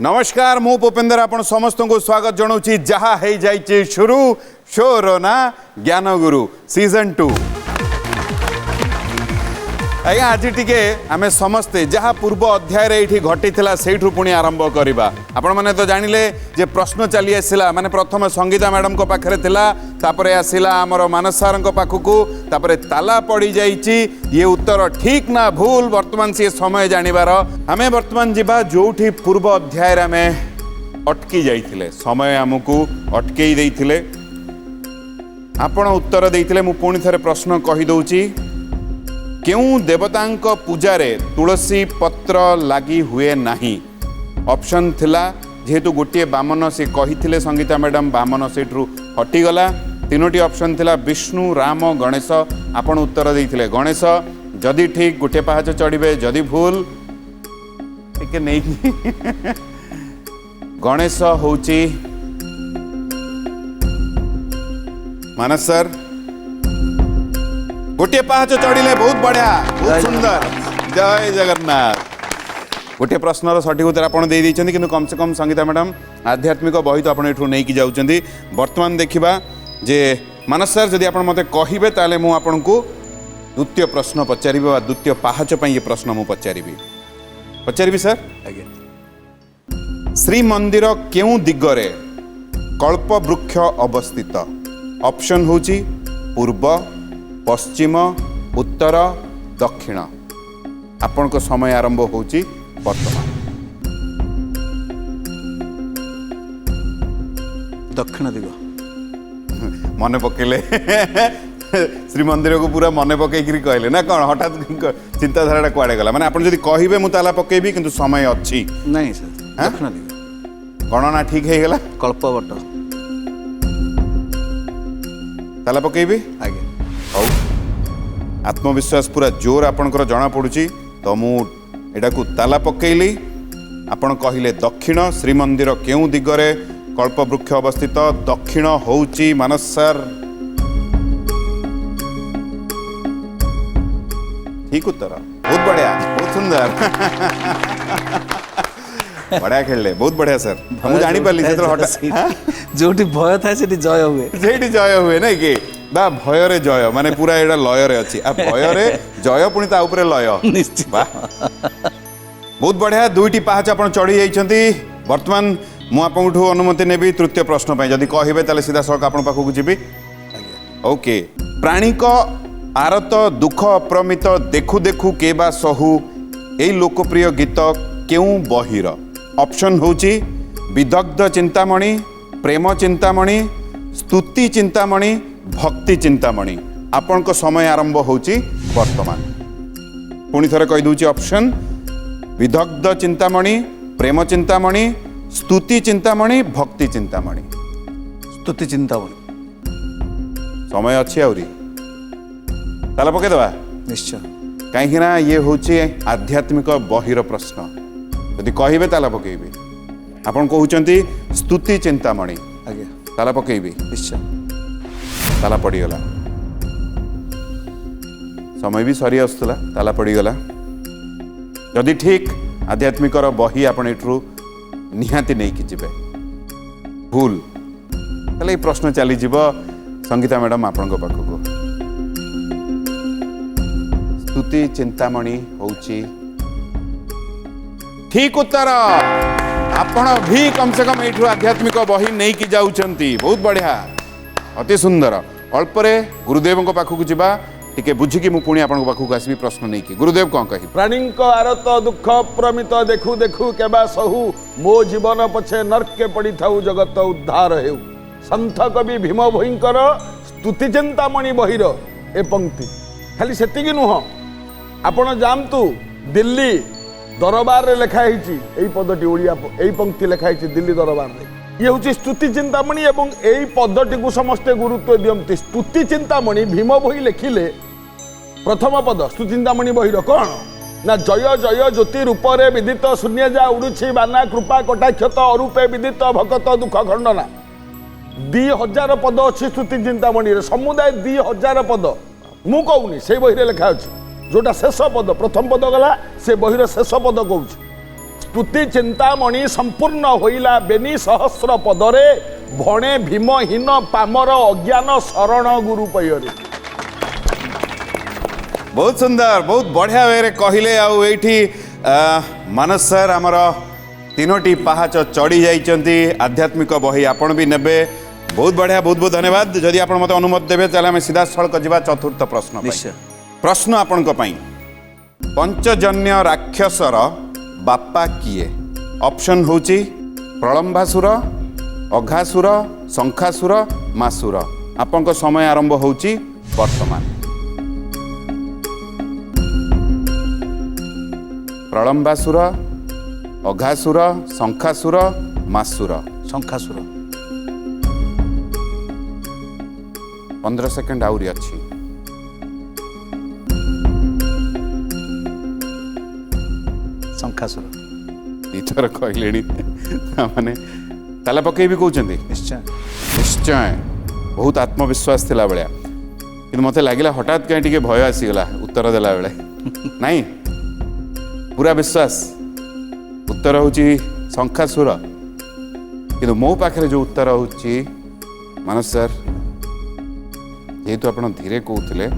नमस्कार मु भूपेंद्र आपण समस्त को स्वागत जनाऊँ जहा है जाइए शुरू शोर ना ज्ञान गुरु सीजन 2 आज्ञा आज टिके आमे समस्ते जहाँ पूर्व अध्याय ये घटी से पुणी आरंभ करवा आपण मैंने तो जानिले जे प्रश्न चली आसला माने प्रथम संगीता मैडम को पाखरे थिला तापरे आसिला आमर मानस सार पाखकू तापरे ताला पड़ी जाइए ये उत्तर ठीक ना भूल वर्तमान से समय जानिबार आमे वर्तमान जीवा जोठी पूर्व अध्याय आमे अटकी जाइथिले समय आमको अटकई देइथिले आपण उत्तर देइथिले मु पुणी थरे प्रश्न कहि दउची क्यों देवतांक पूजारे तुलसी पत्र लगी हुए नहीं ऑप्शन थिला जेहेतु गोटे बामन से कही संगीता मैडम बामन सेठू हटिगला तीनोटी ऑप्शन थिला विष्णु राम गणेश आपण उत्तर देइथिले गणेश जदि ठीक गोटे पहाच चढ़े जदि भूल टिके नहीं गणेश होची मानस सर गोटे पहाच चढ़िले बहुत बढ़िया बहुत सुंदर जय जगन्नाथ गोटे प्रश्नर सठिक उत्तर आपड़ दे कि कम से कम संगीता मैडम आध्यात्मिक बही तो आप जाऊँगी बर्तमान देखा जे मानस सर जदि आप मत कहे ताले मु आपन को द्वितीय प्रश्न पचारि द्वितीय पहाच ये प्रश्न मु पचारि सर श्री मंदिर केउ दिगरे कल्प वृक्ष अवस्थित ऑप्शन होची पूर्व पश्चिम उत्तर दक्षिण आपण को समय आरंभ होची वर्तमान दक्षिण दिग मन पकेले श्री मंदिर को पूरा मन पकईकरी कहले ना कौन हठात चिंताधारा कुआड़े गला माने आपण जदि कहिबे मु ताला पकेबी किंतु समय अच्छी नहीं सर दक्षिण दिग गणना ठीक है गला कल्पवट ताला पकेबी आगे हौ आत्मविश्वास पूरा जोर आपणकर जना पड़ुची तो मु एटा को ताला पकेइली आपण कहिले दक्षिण श्रीमंदिर केउ दिगरे कल्पवृक्ष अवस्थित दक्षिण होउची मानस सर ठीक उत्तर बहुत बढ़िया बहुत सुंदर बढ़िया खेलले बहुत बढ़िया सर हम जानी पाली से हटा जोटी भय था सेठी जय हुए सेठी जय हुए नहीं कि बा भय रे जय माने पूरा एडा लय रे अछि आ भय रे जय पुनी ता ऊपर लय निश्चित बहुत बढ़िया दुईटी पहाच आपण चढ़ी जाइछंती वर्तमान मु आपनठू अनुमति नेबी तृतीय प्रश्न पय जदि कहिबे ताले सीधा सक आपण पाखकू जीबी ओके प्राणी को आरत दुख अप्रमित देखु देखु के बा सहु एई लोकप्रिय गीत केउ बहिर ऑप्शन होची विदग्ध चिंतामणि प्रेम चिंतामणि स्तुति चिंतामणि भक्ति चिंतामणि आपण को समय आरंभ होची वर्तमान पुणी थरे कहि दूची ऑप्शन विदग्ध चिंतामणि प्रेम चिंतामणि स्तुति चिंतामणि भक्ति चिंतामणि स्तुति चिंतामणि समय अच्छी आउरी ताला पके दबा निश्चय कहीं ना ये होची आध्यात्मिक बहिर प्रश्न यदि कहिबे ताला पकेबी आपण कहउचंती स्तुति चिंतामणि आगे ताला पकेबी निश्चय ताला पड़ीगला समय भी सरी आसला ताला पड़ीगला जदि ठीक आध्यात्मिक बही आपण एठू निहाती नहीं कि जीवे भूल ताले प्रश्न चली जीव संगीता मैडम आपण पाखक स्तुति चिंतामणि होची ठीक उत्तर आपण भी कम से कम एठू आध्यात्मिक बही नहीं कि जाउचंती बहुत बढ़िया अति सुंदर अल्परे गुरुदेव पाखक जावा टिके बुझिकी मु पुणी आपन पाखक आसबी प्रश्न नहीं कि गुरुदेव कौन कही प्राणी आरत दुख प्रमित देखु देखु केबा सहु मो जीवन पछे नरके पड़ी थाउ जगत उद्धार हेउ संत कवि भीम भोईंकर स्तुति चिंतामणि बहिर ए पंक्ति खाली सेतिकी नुह आपण जानतु दिल्ली दरबार रे लिखा हिची एई पदटी ओडिया एई पंक्ति लिखा हिची दिल्ली दरबार रे ये हूँ स्तुति चिंतामणि एवं यही पदटी को समस्ते गुरुत्व दियंती स्तुति चिंतामणि भीम बही लेखिले प्रथम पद स्तुति चिंतामणि बहिर कौन ना जय जय ज्योति रूपरे विदित शून्य जा उड़ुछि बाना कृपा कटाक्षत अरूपे विदित भगत दुख खंडना 2000 पद अच्छी स्तुति चिंतामणि समुदाय 2000 पद मु कहूनी से बही लिखा अच्छी जोटा शेष पद प्रथम पद गला से बहिर शेष पद कहूँ स्तुति चिंतामणि संपूर्ण होइला बेनी सहस्र पदरे भणे भीमहीन पामर अज्ञान शरण गुरु पयरे। बहुत सुंदर बहुत बढ़िया वे कहले आठी मानस सर आमर तीनोटी पहाच चढ़ी जाइंट आध्यात्मिक बही आपण भी नेबे बहुत बढ़िया बहुत बहुत धन्यवाद। जदि आप मत अनुमति देवे चले आम सीधा सड़क जा चतुर्थ प्रश्न निश्चय। प्रश्न आपण पंचजन्य राक्षसर बापा किए ऑप्शन होची प्रलंबासुर अघासुर शंखासुर मासुर आपन समय आरंभ होची वर्तमान। प्रलंबासुर अघासुर शंखासुर मासुर शंखासुर 15 सेकंड आउरी अच्छी शंखासुर इथर कहले माने ताला पकई भी कहते निश्चय निश्चय बहुत आत्मविश्वास थिला बेले कि मत लगे हठात कहीं टे भय आसीगला उत्तर देला बेले नहीं पूरा विश्वास उत्तर होची शंखासुर कि मो पाखे जो उत्तर होची मानस सर जेहेतु आप धीरे कहते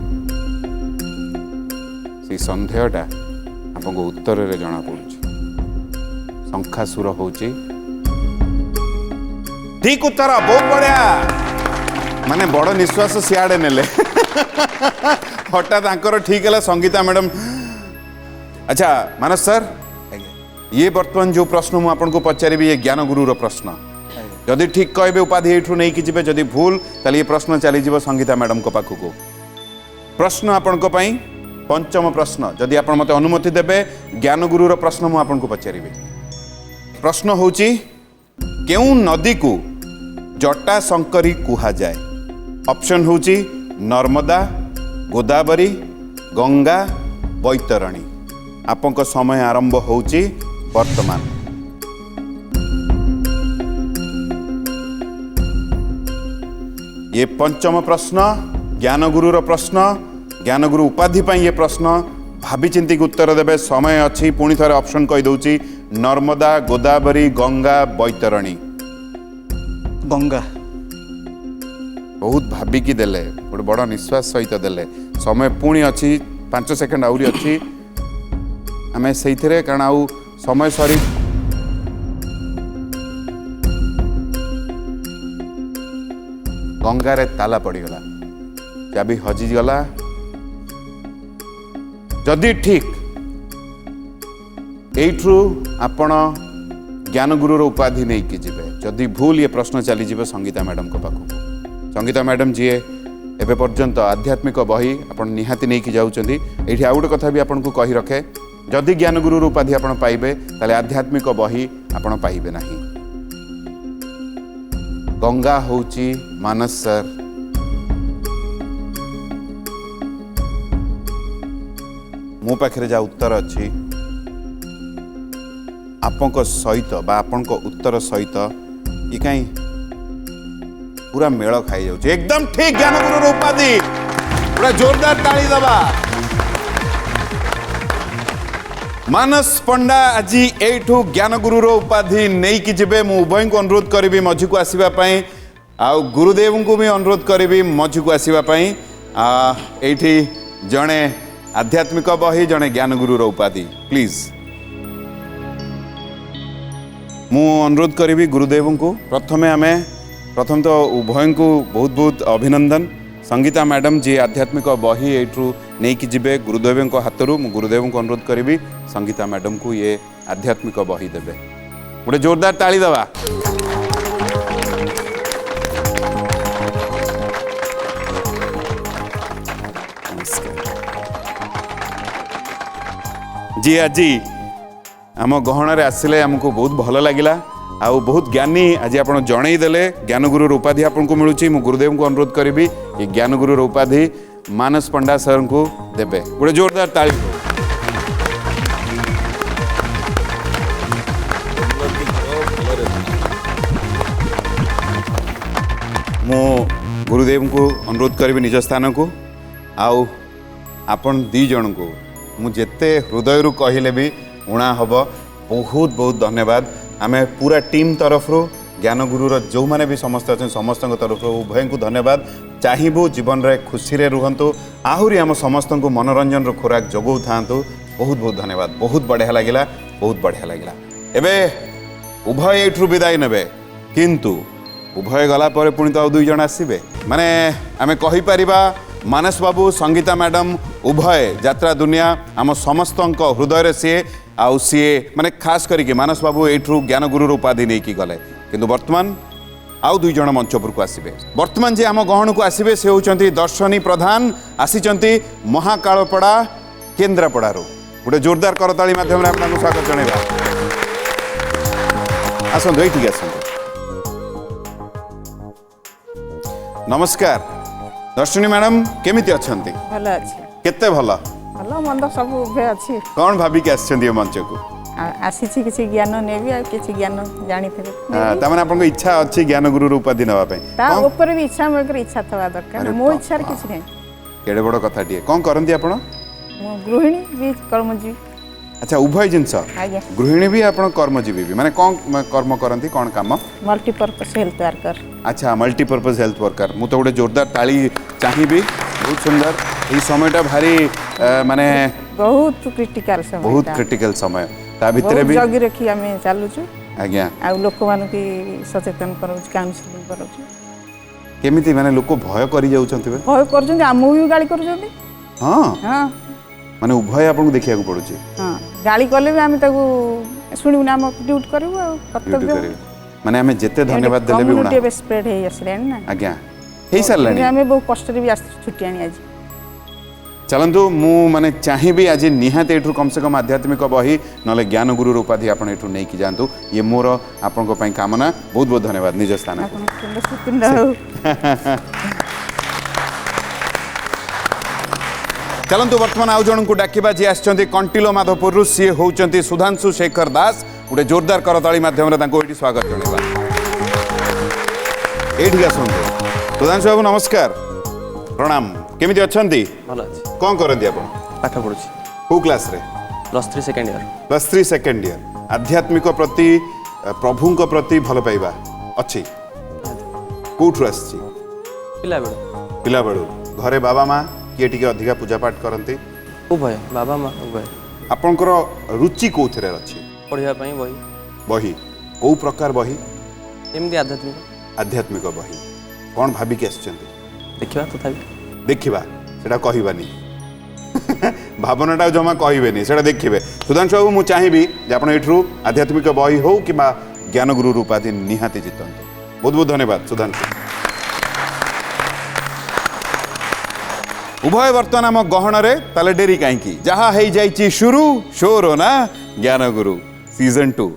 से सन्देहटा आपको उत्तर रे जना पड़ुची शंखासुर होची ठीक उत्तर बहुत बढ़िया माने बड़ निश्वास सियाड़े नेले हठात आंकर ठीक है संगीता मैडम। अच्छा मानस सर ये वर्तमान जो प्रश्न मुझे आपको पचारि ये ज्ञान गुरुर प्रश्न जदि ठीक कहे उपाधि एठू नहीं कि जदि भूल ताले ये प्रश्न चलीज संगीता मैडम को पाखक प्रश्न आपण पंचम प्रश्न जदि आप मत अनुमति देवे ज्ञान गुरुर प्रश्न मुझे आपको पचारि प्रश्न होची केउ नदी को जटा शंकरी कुहा जाए ऑप्शन होची नर्मदा गोदावरी गंगा बैतरणी आपन समय आरंभ होची वर्तमान। ये पंचम प्रश्न ज्ञान गुरुर प्रश्न ज्ञान गुरु उपाधि पर ये प्रश्न भाभी चिंती उत्तर देवे समय अच्छी पुणी थे ऑप्शन कही दउची नर्मदा गोदावरी गंगा बैतरणी गंगा बहुत भाविकी देले गोटे बड़ निश्वास सहित देले समय पुणी अच्छी 5 सेकंड आउरी अच्छी आम से कारण आउ समय सरी गंगारे ताला पड़गला चाबी हजिगला जदि ठीक एठू आपण ज्ञान गुरुर उपाधि नहीं कि जीवे जदि भूल ये प्रश्न चलीज संगीता मैडम को पाखक संगीता मैडम जी एबे पर्यंत आध्यात्मिक बही आपण निहाती नहीं कि जाउचंदी एठी आउ गोटे कथा भी आपन को कही रखे जदि ज्ञान गुरुर उपाधि आपण पाइबे ताले आध्यात्मिक बही आपण पाइबे नहीं। गंगा होची मानस सर मो पाखे जा उत्तर अच्छी आपन सहित बा आपन उत्तर सहित ये कहीं पूरा मेल खाई जाऊँ एकदम ठीक ज्ञान गुरु उपाधि पूरा जोरदार ताली दबा। मानस पंडा आज एठू ज्ञान गुरुर उपाधि नहीं कि जीवे मु उभय को अनुरोध करी मझी को आसवाई आउ गुरुदेव को भी अनुरोध करी मझी को आसवाई एठी जड़े आध्यात्मिक बही जड़े ज्ञान गुरुर उपाधि प्लीज मु अनुरोध करी गुरुदेव को प्रथम तो उभय को बहुत बहुत अभिनंदन। संगीता मैडम जी आध्यात्मिक बही एठू नहीं कि जीवे गुरुदेव हाथरू मु गुरुदेव को अनुरोध करी संगीता मैडम को ये आध्यात्मिक बही देवे गोटे जोरदार ताली दबा। जी आज आम गहन आसिले आमको बहुत भल लगिला आउ बहुत ज्ञानी आज आप जनईदे ज्ञान गुरुर उपाधि आपको मिलूँ मु गुरुदेव को अनुरोध करी ये ज्ञान गुरुर उपाधि मानस पंडा सर को देवे गोटे जोरदार ताली। मु गुरुदेव को अनुरोध करी निज स्थान को आउ आपण दी जन को मु जेते हृदय कहले भी उणा हम बहुत बहुत धन्यवाद आम पूरा टीम तरफ ज्ञानगुरुर जो मैंने भी समस्त अच्छे समस्त तरफ उभय को धन्यवाद चाहबू जीवन में खुशी रे रुहतु आहरी आम समस्त को मनोरंजन खोराक जगौ था बहुत बहुत धन्यवाद बहुत बढ़िया लगिला बहुत बढ़िया लगिला एबे उभय एठू विदाय नेबे किंतु उभय गला पर पुणी तो दुई जन आसबे माने आमे कहि परिबा मानस बाबू संगीता मैडम उभय यात्रा दुनिया आम समस्त हृदय सी आउ सी माने खास करके मानस बाबू एठू ज्ञानगुरु उपाधि नहीं कि गले किंतु वर्तमान आउ दुई जन मंचपुर को आसबे वर्तमान जे आम गहन को आसबे से होचंती दर्शनी प्रधान आसीचंती महाकालपड़ा केन्द्रापड़ारू गोटे जोरदार करताली माध्यम आपको स्वागत जणैबा आसंतु ये आसंतु नमस्कार दर्शनी मैडम केमिति अछंती भल अच्छे केते भल भल मंद सब उभे अच्छी कौन भाविक आछंती मंच को आसी किसी ज्ञान नेबी आ किसी ज्ञान जानी थे ताମାନେ ଆପଣଙ୍କ ଇଚ୍ଛା ଅଛି ଜ୍ଞାନ ଗୁରୁର ଉପାଧି ନେବା ପାଇଁ ତା ଉପରେ ବି ଇଚ୍ଛା ମୋର ଇଚ୍ଛା થવા ଦରକାର ମୋ ଇଚ୍ଛାର କିଛି ନାହିଁ କେଡ଼େ ବଡ଼ କଥାଟିଏ କ'ଣ କରନ୍ତି ଆପଣ ମୁଁ ଗୃହିଣୀ ବି କର୍ମଜୀବୀ ଆଚ୍ଛା ଉଭୟ ଜିନିଷ ଆଜ୍ଞା ଗୃହିଣୀ ବି ଆପଣ କର୍ମଜୀବୀ ବି ମାନେ କ'ଣ କର୍ମ କରନ୍ତି କ'ଣ କାମ ମଲ୍ଟିପର୍ପସ୍ ହେଲ୍ଥ ୱାର୍କର ଆଚ୍ଛା ମଲ୍ଟିପର୍ପସ୍ ହେଲ୍ଥ ୱାର୍କର ମୁଁ ତ ଗୋଟେ ଜୋରଦାର ତାଳି ଚାହିଁବି ବହୁତ ସୁନ୍ଦର ଏଇ ସମୟଟା ଭାରି ମାନେ ବହୁତ କ୍ରିଟିକାଲ ସମୟ ବହୁତ କ୍ରିଟିକାଲ ସମୟ ତା ଭିତରେ ବି ଜଗି ରଖି ଆମେ ଚାଲୁଛୁ ଆଜ୍ଞା ଆଉ ଲୋକମାନଙ୍କୁ ସଚେତନ କରାଉଛି କାଉନସିଲିଂ କରାଉଛି କେମିତି ମାନେ ଲୋକ ଭୟ କରି ଯାଉଛନ୍ତି ଭୟ କରୁଛନ୍ତି ଆମକୁ ବି ଗାଳି କରୁଛନ୍ତି ହଁ ହଁ ମାନେ ଉଭୟ ଆପଣଙ୍କୁ ଦେଖିବାକୁ ପଡୁଛି ହଁ ଗାଳି କଲେ ବି ଆମେ ତାକୁ ଶୁଣିବୁନି ଆମ ଡ୍ୟୁଟି କରିବୁ ଆଉ ଡ୍ୟୁଟି କର୍ତ୍ତବ୍ୟ କରିବେ ମାନେ ଆମେ ଯେତେ ଧନ୍ୟବାଦ ଦେଲେ ବି କମ୍ୟୁନିଟି ଏବେ ସ୍ପ୍ରେଡ୍ ହେଇ ଆସିଲାଣି ना ଆଜ୍ଞା ହେଇ ସାରିଲାଣି ଆମେ ବହୁତ କଷ୍ଟରେ ବି ଆସିଛୁ ଛୁଟି ଆଣି ଆଜି चलतु मु माने चाहिए आज निहाती एठू कम से कम आध्यात्मिक बही ना ज्ञान गुरु उपाधि आप एठू नहीं कि जातु ये मोर आपण कामना बहुत बहुत धन्यवाद निज स्थान चलतु वर्तमान आउ जन को डाकिबा जी आछंती कंटिलो माधवपुर सी होउचंती सुधांशु शेखर दास गोटे जोरदार करताली माध्यम ये स्वागत जनवा ये सुधांशु बाबू नमस्कार प्रणाम केमिति अछंती भल अच्छे कौन करती आप पाठ पढ़ुची कौ क्लास रे +3 सेकेंड ईयर +3 सेकेंड ईयर आध्यात्मिक प्रति प्रभुंक प्रति भल पाइबा अच्छी कौठू आसी पिला बेड़ पिला बेलू घरे बाबा माँ किए टिके अधिका पूजा पाठ करती उभय बाबा माँ उभय आपणकर रुचि कौथिरे अच्छी पढ़िया बही बही कौ प्रकार बही एमती आध्यात्मिक आध्यात्मिक बही कौन भाविकी आसछंती देखा तथापि देखा सेटा कहबानी भावनाटा जमा कहबेनि सेटा देखिए सुधांशु बाबू मुझे चाहिए जे आप एठू आध्यात्मिक बही हो कि ज्ञान गुरु उपाधि निहाती जितंतु बहुत बहुत धन्यवाद सुधांशु उभय वर्तमान आम गहन ताले डेरी कहीं जहाँ हो जाइए शुरू शोर ना ज्ञान गुरु सीजन 2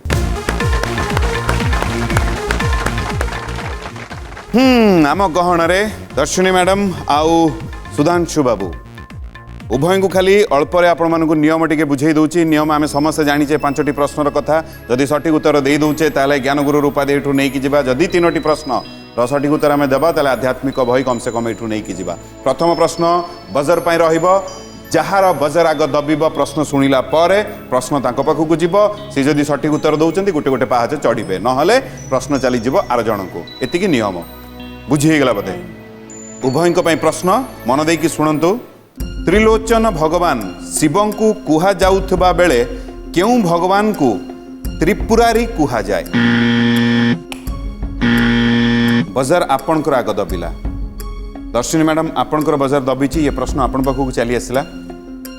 आम गहन दर्शनी मैडम आउ सुधांशु बाबू उभय को खाली अल्परे आपण मानक नियम टिके बुझे दूची नियम आम समस्त जानीचे 5टी प्रश्नर कथा जदि सठिक उत्तर दे दूचे ताले ज्ञान गुरु उपाधि एठू नहीं कि जिबा जदि 3टी प्रश्न सठिक उत्तर आम देबा ताले आध्यात्मिक बही कम से कम एठू नहीं कि जिबा प्रथम प्रश्न बजर पई रहिबो जार बजर आग दबिब प्रश्न शुणिला पर प्रश्न तांको पाखकु जीव से जदि सठिक उत्तर दौरान गोटे गोटे पाहाच चढ़े नहले प्रश्न चली जीव आर जन को एतिकी नियम बुझीगला बोधे उभय प्रश्न मन देकी शुणु त्रिलोचन भगवान शिवं को कुहा जाउथबा बेले केउ भगवान को त्रिपुरारी कुहा जाए बजर आपणकर आग दबिला दर्शनी मैडम आपणकर बजर दबिची ये प्रश्न आपण पाखकु चली आसला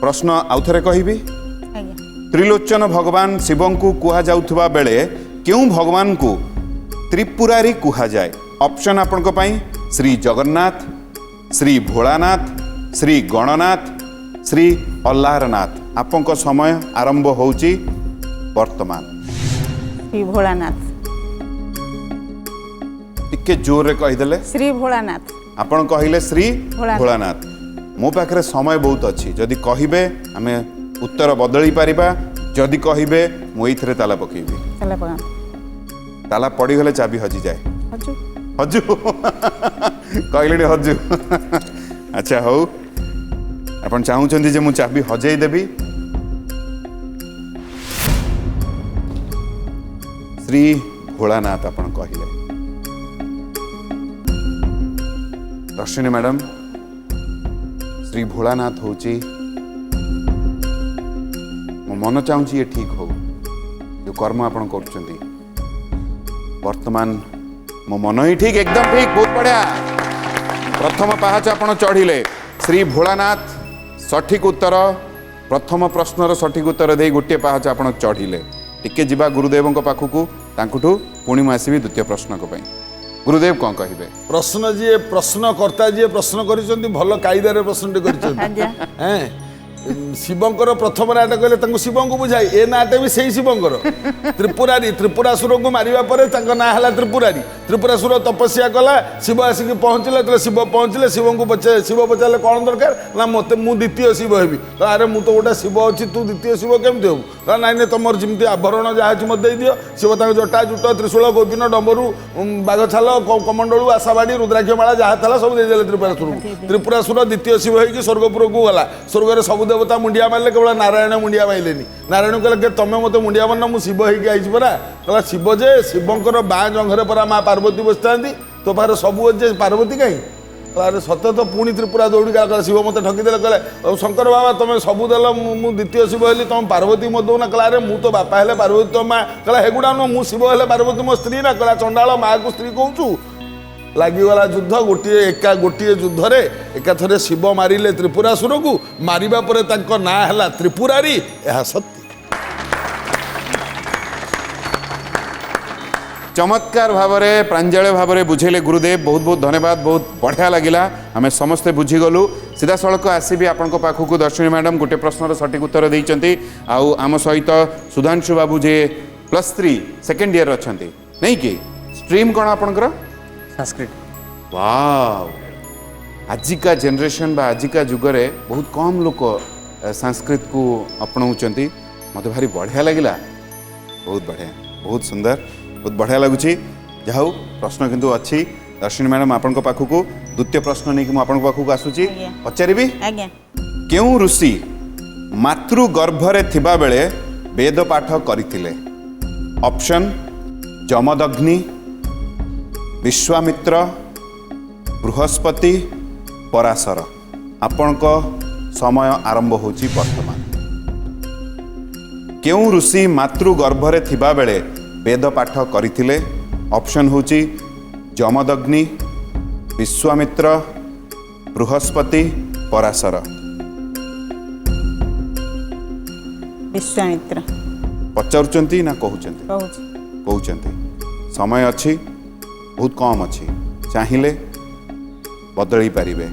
प्रश्न आउ थरे कहबी त्रिलोचन भगवान शिवं को कुहा जाउथबा बेले केउ भगवान को त्रिपुरारी कुहा जाए ऑप्शन आपनको पाई श्री जगन्नाथ श्री भोलानाथ श्री गणनाथ श्री अल्लाहरनाथ आपको समय आरंभ होउची वर्तमान श्री भोलानाथ टिके जोर रे कहिदेले श्री भोलानाथ आपण कहिले श्री भोलानाथ। भोलानाथ मो पाखरे समय बहुत अच्छी जदि कहिबे आमे उत्तर बदली पारिबा जदि कहिबे मु एथरे ताला पकेबी चला पगा ताला पड़ी गले चाबी हजी जाए हजू हजू कहले हजू अच्छा हौ आपण चाहूचंदी जे मु चाबी हजेई देबी श्री भोलानाथ आपण कहले दर्शिनी मैडम श्री भोलानाथ होची मो मन चाहूँ ये ठीक हो जो कर्म आपण कर वर्तमान मो मन ही ठीक एकदम ठीक बहुत बढ़िया प्रथम पाहाच आपण चढ़िले श्री भोलानाथ सठिक उत्तर प्रथम प्रश्नर सठिक उत्तर दे गोटे पाहाच आपण चढ़िले टिके जिबा गुरुदेव पाखकू तांकुठू पुणी मु आसबि द्वितीय प्रश्न को पई गुरुदेव कौन कहिबे प्रश्न जी प्रश्नकर्ता जी प्रश्न करिसेंती भल कायदारे प्रश्नटे करिसेंती हैं शिवंकर प्रथम नाटा कहले शिव को बुझाई ए नाटे भी सही शिवंकर त्रिपुरारी त्रिपुरासुर को मारिबा परे तांका ना हला त्रिपुरारी त्रिपुरासुर तपस्या कला शिव आसिक पहुँचले तो शिव पहुँचले शिव को शिव पचारे कौन दरकार ना मत मु द्वितीय शिव हेबी अरे मु तो गोटे शिव अच्छी तू द्वितीय शिव केमती हेबू नाई नाई तुम जमी आभरण जहाँ मत दे दियो शिव जटा जुट त्रिशूल गोपिन डम्बरू बाघ छाल कमंडलू आशाबाड़ी रुद्राक्षमाला जहाँ था सब देदेले त्रिपुरासुर त्रिपुरासुर द्वितीय शिव होगी स्वर्गपुर को गला स्वर्ग सब देवता मुंडिया मारे केवल नारायण मुंडिया माइलेनी नारायण कहले तुम मत मुंडिया मारना मुझ शिव होगी परा कहला शिव जे शिवंकर बाँ जंघरे परा माँ पार्वती बस था तो पार सबू अच्छे पार्वती कहीं अरे सत तो पुणी त्रिपुरा दौड़ी कहला शिव मत ठकीदे कहले शंकर बाबा तुम सबू देल मु द्वितीय शिव हेली तुम पार्वती मत दौना कहला अरे मु तो बापा हेले पार्वती तो माँ कहला हेगुड़ा नुह मु शिव हेले पार्वती मो स्त्री ना कहला चंडाल माँ को स्त्री कहूँ लागिगला युद्ध गोटे युद्ध रे एकाथरे शिव मारिले त्रिपुरासुर को मारिबा परे तांको ना हला त्रिपुरारी यह सत्य चमत्कार भाव में प्रांजल भाव में बुझेले गुरुदेव बहुत बहुत धन्यवाद बहुत बढ़िया लगिला आमे समस्ते बुझीगलु सीधा सड़क आसबि आपण पाखक दर्शिनी मैडम गोटे प्रश्नर सठिक उत्तर देइचंती आउ आम सहित सुधांशु बाबू जे +3 सेकेंड ईयर अच्छी नहीं कि स्ट्रीम कौन आपणकर संस्कृत वाव आजिका जनरेशन बा आजिका जुगरे बहुत कम लोक संस्कृत को अपनाउछंती मते भारी बढ़िया लगिला बहुत बढ़िया बहुत सुंदर बहुत बढ़िया लगुच जाऊ प्रश्न किंतु अच्छी दर्शिनी मैडम आपण पाखक द्वितीय प्रश्न नहीं कि आपण पाखक आसुची पचारिबी केउ ऋषि मातृ गर्भरे थिबा बेले वेद पाठ करिथिले ऑप्शन जमदग्नि विश्वामित्र बृहस्पति पराशर आपण समय आरंभ होची वर्तमान केउ ऋषि मातृ गर्भरे थिबा बेले वेद पाठ करिथिले ऑप्शन होची जमदग्नि विश्वामित्र बृहस्पति पराशर विश्वामित्र पचारुचंती ना कहउचंती समय अच्छी बहुत कम अच्छी चाहिए बदली पारिबे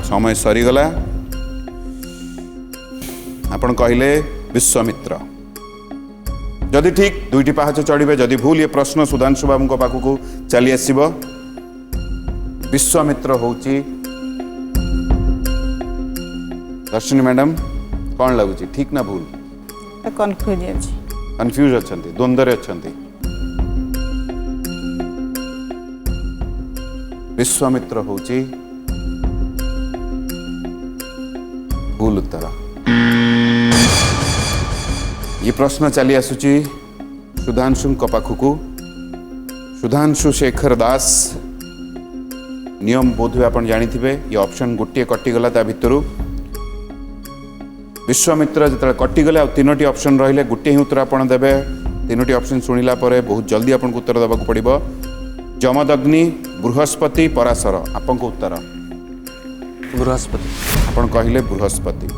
समय सरीगला आपण कहले विश्वामित्र जदि ठीक दुईटी पाहाच चढ़े जदि भूल ये प्रश्न सुधांशु बाबू पाखक चली आसब विश्वामित्र होची दर्शिनी मैडम कौन लगुच ठीक ना भूल कन्फ्यूज अच्छा द्वंद्व अच्छा विश्वामित्र होची भूल उत्तर ये प्रश्न चली आसुची सुधांशु पाखकू सुधांशु शेखर दास नियम बोध हुए आप जानी ये ऑप्शन गोटे कटिगला ता भितरु विश्वामित्र जो कटिगले तीनोटी ऑप्शन रहिले गोटे ही उत्तर आप देवे तीनोटी ऑप्शन शुणिला परे बहुत जल्दी आपको उत्तर देवाक पड़ो जमदग्नि बृहस्पति पराशर आपन उत्तर बृहस्पति आपन कहले बृहस्पति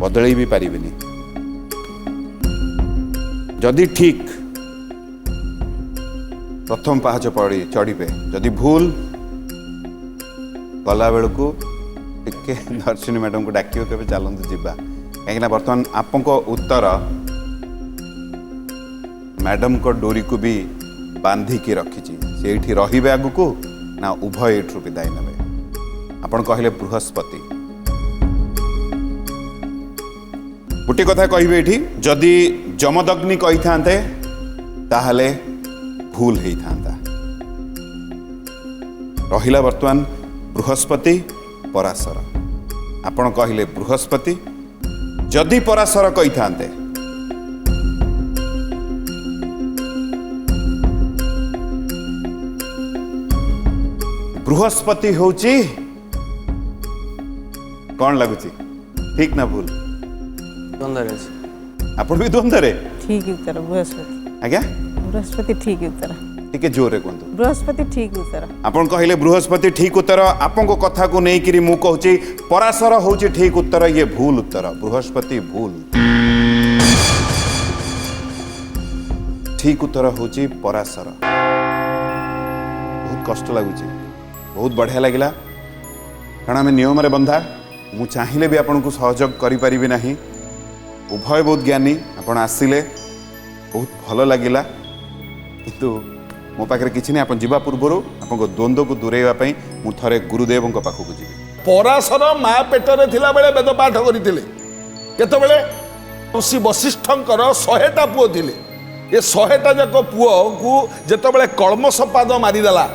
बदलई भी पारिबेनी जदि ठीक प्रथम पाहाच पड़ी चढ़े जदि भूल गला बेलू टिके दर्शिनी मैडम को डाक के चलते जावा कहीं बर्तमान आपण उत्तर मैडम को डोरी को भी बांधिकी रखी से रे आगु ना उभय एठू विदाय ने आपण कहले बृहस्पति गोटे कथा कहे ये जदि जमदग्नि कही था ताहले भूल होता रहिला वर्तमान बृहस्पति पराशर आपण कहले बृहस्पति जदि पराशर कही था बृहस्पति होची कौन लगुची ठीक ना भूल द्वंद्व अछि आपण भी द्वंद्व रे ठीक उत्तर बृहस्पति आज्ञा बृहस्पति ठीक उत्तर टिके जोरे कहतु बृहस्पति ठीक उत्तर आपण कहले बृहस्पति ठीक उत्तर आपन कथा को नहीं करी मु कहूची पराशर होची ठीक उत्तर ये भूल उत्तर बृहस्पति भूल ठीक उत्तर होची पराशर बहुत कष्ट लगुची बहुत बढ़िया लगिला कारण आम नियम रे बंधा मु चाहिए भी आपन को सहयोग करि परिबि नाही उभय बहुत ज्ञानी आपण आसिले बहुत भल लगिला किंतु मो पाखे किसी नहीं आप जीवा पूर्व आपको द्वंद्व को दूरेवा मु थरे गुरुदेव पाखक जी पराशर माँ पेटर थिला बेले वेद पाठ करते केतबेले ऋषि वशिष्ठंकर 100टा पुओ थिले ये 100टा जाक पुओ को जेतबेले कलमसपाद मारिदेला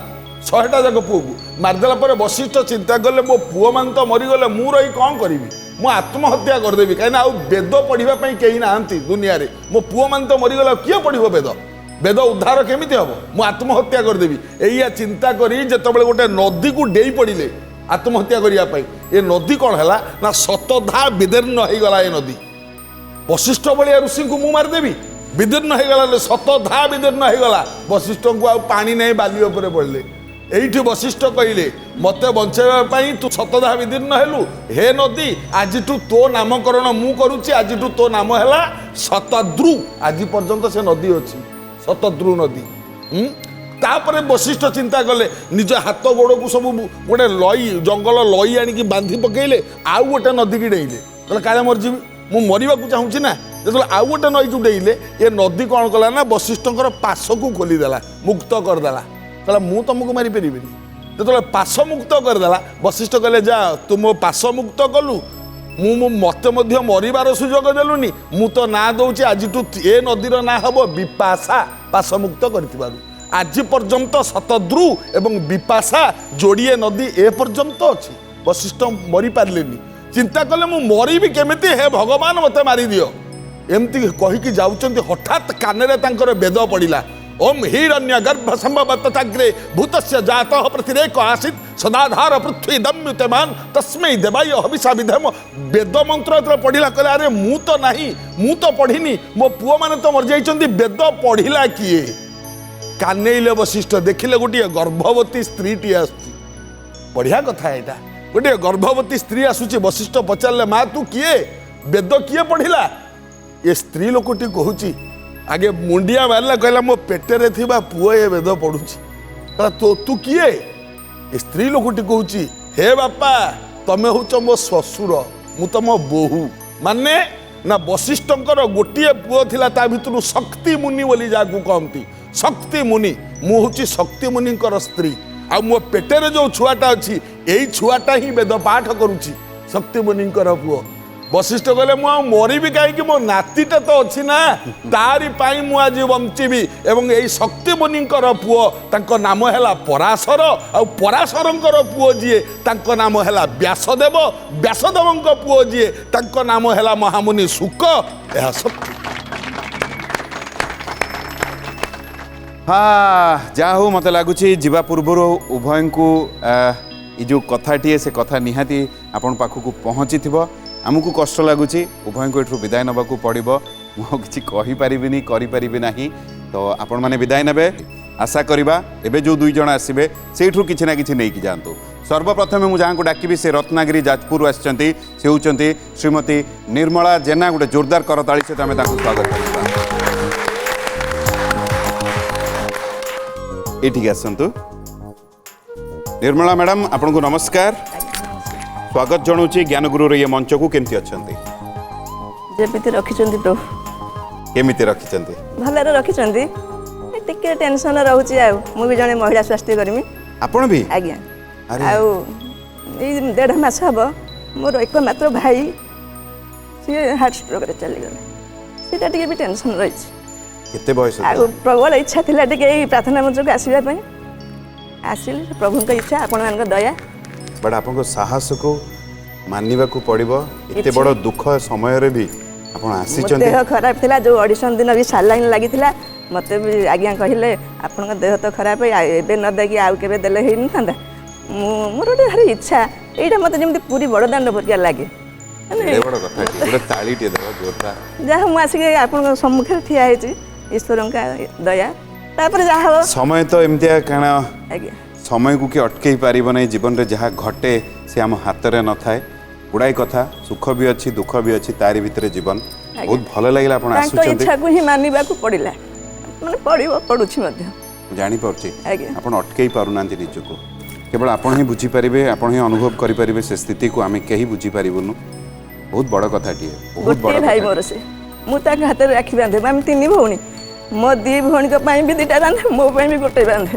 100टा जाक पुओ को मारिदेला पर वशिष्ठ चिंता कले मो पुओ मान तो मरीगले मु रही कौन करी मु आत्महत्या करदेवी कहीं आउ वेद पढ़ा कहीं ना दुनिया रे मो पुओ मान तो मरीगला किए पढ़ो वेद वेद उद्धार केमिति हम मु आत्महत्या करदेवी एया चिंता करी जेतबेले गोटे नदी को डेई पड़िले आत्महत्या करने ये नदी कौन है ना शतधा विदीर्ण हो गला ये नदी वशिष्ठ भाया ऋषि को मु मारिदेवी विदीर्ण हो गला शतधा विदीर्ण हो गला वशिष्ठ को आ पानी नहीं बाली उपर पड़े एठी वशिष्ठ कहले मते बंचाई तू शतधा विदीर्ण हेलु हे नदी आज तो नामकरण मु करुच्ची आज तो नाम है शतद्रु आज पर्यंत से नदी अच्छी शतद्रु नदी तापर वशिष्ठ चिंता कले निज हाथ गोड़ को सब गोटे लई जंगल लई आनिकी बांधी पकेले आउ गोटे नदी की डेइले कहले काले मरजी मु मरिबा को चाहूची ना जो आउ गोटे नई को डेइले ये नदी कौन कला ना वशिष्ठकर पाश को खोलीदेला मुक्त करदेला कहला मु तुमको मारी पारिबिनी जो पाश मुक्त करदेला वशिष्ठ कहले जा तू मो पाश मुक्त कलु मु मते मध्य मरिबार सुजोग देलुनी मु तो ना दउची आज तू ए नदीर ना हबो विपाशा पाश मुक्त करथिबारु आज पर्यंत शतद्रु एवं विपाशा जोड़िए नदी ए पर्यंत अच्छी वशिष्ठ मरी पार्लेनी चिंता कले मु मरीबी केमिति हे भगवान मते मारी दियो एमती कहिकी जाउचंती हठात कानरे तांकर वेद पड़िला ओम हिरण्य गर्भ संभवतग्रे भूतस्य जातः प्रतिरेक आसीत सदाधार पृथ्वी दम्युतमान तस्मै देवाय हविषा विधम वेद मंत्र पढ़िला कहले अरे मु तो नाही मु तो पढ़िनी मो पुओ माने तो मर जाइचंती वेद पढ़िला किए कानेइले वशिष्ठ देखिले गोटे गर्भवती स्त्री टी बढ़िया कथा यहाँ गोटे गर्भवती स्त्री आसूची वशिष्ठ पचारे माँ तू किए वेद किए पढ़िला ये स्त्री लोकटी कहूची आगे मुंडिया मारला कहला मो पेटेरे थिबा पुओ ये वेद पढ़ुची कहला तो तू किए ये स्त्री लोकटी कहूची हे बापा तमे होच मो ससुर मु तम बोहू माने ना वशिष्ठंकर गोटे पुओ थिला ता भितरु शक्ति मुनि बोली जाकू कहती शक्ति मुनि मु हूँ शक्ति मुनि स्त्री आ मो पेटेरे जो छुआटा अच्छी यही छुआटा ही वेद पाठ करुच्ची शक्ति मुनि पुओ वशिष्ठ कहले मु मरीबी कहीं मो नातीटा तो अच्छी ना तारी पाई मु आज बंचीबी एवं यही शक्ति मुनि पुओ तांको नाम है पराशर आ पराशरंकर पुओ जीए तांको नाम है व्यासदेव व्यासदेव पुओ जीए तांको नाम है महामुनि शुक यह सत्य हाँ जा हो मत लगुच जीवा पूर्व उभय को ये जो कथाटी से कथा निहाती आपण पाखक पहुँची थी आमको कष्ट लगुच उभय को एठू विदाय नवा पड़ो मुझे कहीपरि करी ना तो आपण मैंने विदाय ने आशा करवा एवं जो दुई जन आसवे से किसी ना कि नहीं जातु सर्वप्रथमे मुझे जहाँ को डाकिबी से रत्नागिरी जाजपुर आसती से होती श्रीमती निर्मला जेना गोटे जोरदार करताली सहित आम स्वागत करवा ये आसतु निर्मला मैडम आपन को नमस्कार स्वागत जनाऊँ ज्ञानगुरु ये मंच को केमती अच्छा जेमिति रखिछन्ति प्रभु केमिति रखिछन्ति भलरे रखिछन्ति टिके टेंशन रहउची आ मु भी जने महिला स्वास्थ्य कर्मी आपण भी आज्ञा आउ ए 1.5 मास हबो मोर एकमात्र भाई सी हार्ट स्ट्रोक रे चली गले सेटा टिके भी टेंशन रहिछि केते बयस आ प्रबल इच्छा थिला टिके प्रार्थना मंच को आसीबा पई आसिल प्रभु का इच्छा आपण मान दया बट आपन साहस को ମାନିବାକୁ ପଡ଼ିବ ଏତେ ବଡ଼ ଦୁଃଖ ସମୟରେ ବି ଆପଣ ମୋ ଆସିଛନ୍ତି। ଦେହ ଖରାପ ଥିଲା ଯେଉଁ ଅଡ଼ିସନ୍ ଦିନ ବି ସାଲାଇନ୍ ଲାଗିଥିଲା ମୋତେ ବି ଆଜ୍ଞା କହିଲେ ଆପଣଙ୍କ ଦେହ ତ ଖରାପ ଏବେ ନ ଦେଇକି ଆଉ କେବେ ଦେଲେ ହେଇନଥାନ୍ତା। ମୋର ଗୋଟେ ଭାରି ଇଚ୍ଛା ଏଇଟା ମୋତେ ଯେମିତି ପୁରୀ ବଡ଼ଦାଣ୍ଡ ପରିକା ଲାଗେ। ଏତେ ବଡ଼ କଥା ଗୋଟେ ତାଳିଟିଏ ଦେବ ଜୋରଦାର। ଯାହା ମୁଁ ଆସିକି ଆପଣଙ୍କ ସମ୍ମୁଖରେ ଠିଆ ହେଇଛି ଈଶ୍ୱରଙ୍କ ଦୟା ତାପରେ ଯାହା ହବ ସମୟ ତ ଏମିତିଆ କାରଣ ଆଜ୍ଞା ସମୟକୁ କି ଅଟକେଇ ପାରିବ ନାହିଁ। ଜୀବନରେ ଯାହା ଘଟେ ସେ ଆମ ହାତରେ ନଥାଏ। ଗୁଡ଼ାଏ କଥା ସୁଖ ବି ଅଛି ଦୁଃଖ ବି ଅଛି ତାରି ଭିତରେ ଜୀବନ। ବହୁତ ଭଲ ଲାଗିଲା ଆପଣ ତାଙ୍କ ଆସୁଛନ୍ତି। ଇଚ୍ଛାକୁ ହିଁ ମାନିବାକୁ ପଡ଼ିଲା ମାନେ ପଡ଼ୁଛି ମଧ୍ୟ। ମୁଁ ଜାଣିପାରୁଛି ଆଜ୍ଞା। ଆପଣ ଅଟକେଇ ପାରୁନାହାନ୍ତି ନିଜକୁ। କେବଳ ଆପଣ ହିଁ ବୁଝିପାରିବେ ଆପଣ ହିଁ ଅନୁଭବ କରିପାରିବେ ସେ ସ୍ଥିତିକୁ ଆମେ କେହି ବୁଝିପାରିବୁନୁ। ବହୁତ ବଡ଼ କଥାଟିଏ ବହୁତ ବଡ଼ ଗୋଟିଏ ଭାଇ କଥା। ମୋର ସେ ମୁଁ ତାଙ୍କ ହାତରେ ରାକ୍ଷୀ ବାନ୍ଧେ ଆମେ 3 ଭଉଣୀ ମୋ 2 ଭଉଣୀଙ୍କ ପାଇଁ ବି 2ଟା ବାନ୍ଧେ ମୋ ପାଇଁ ବି ଗୋଟେ ବାନ୍ଧେ।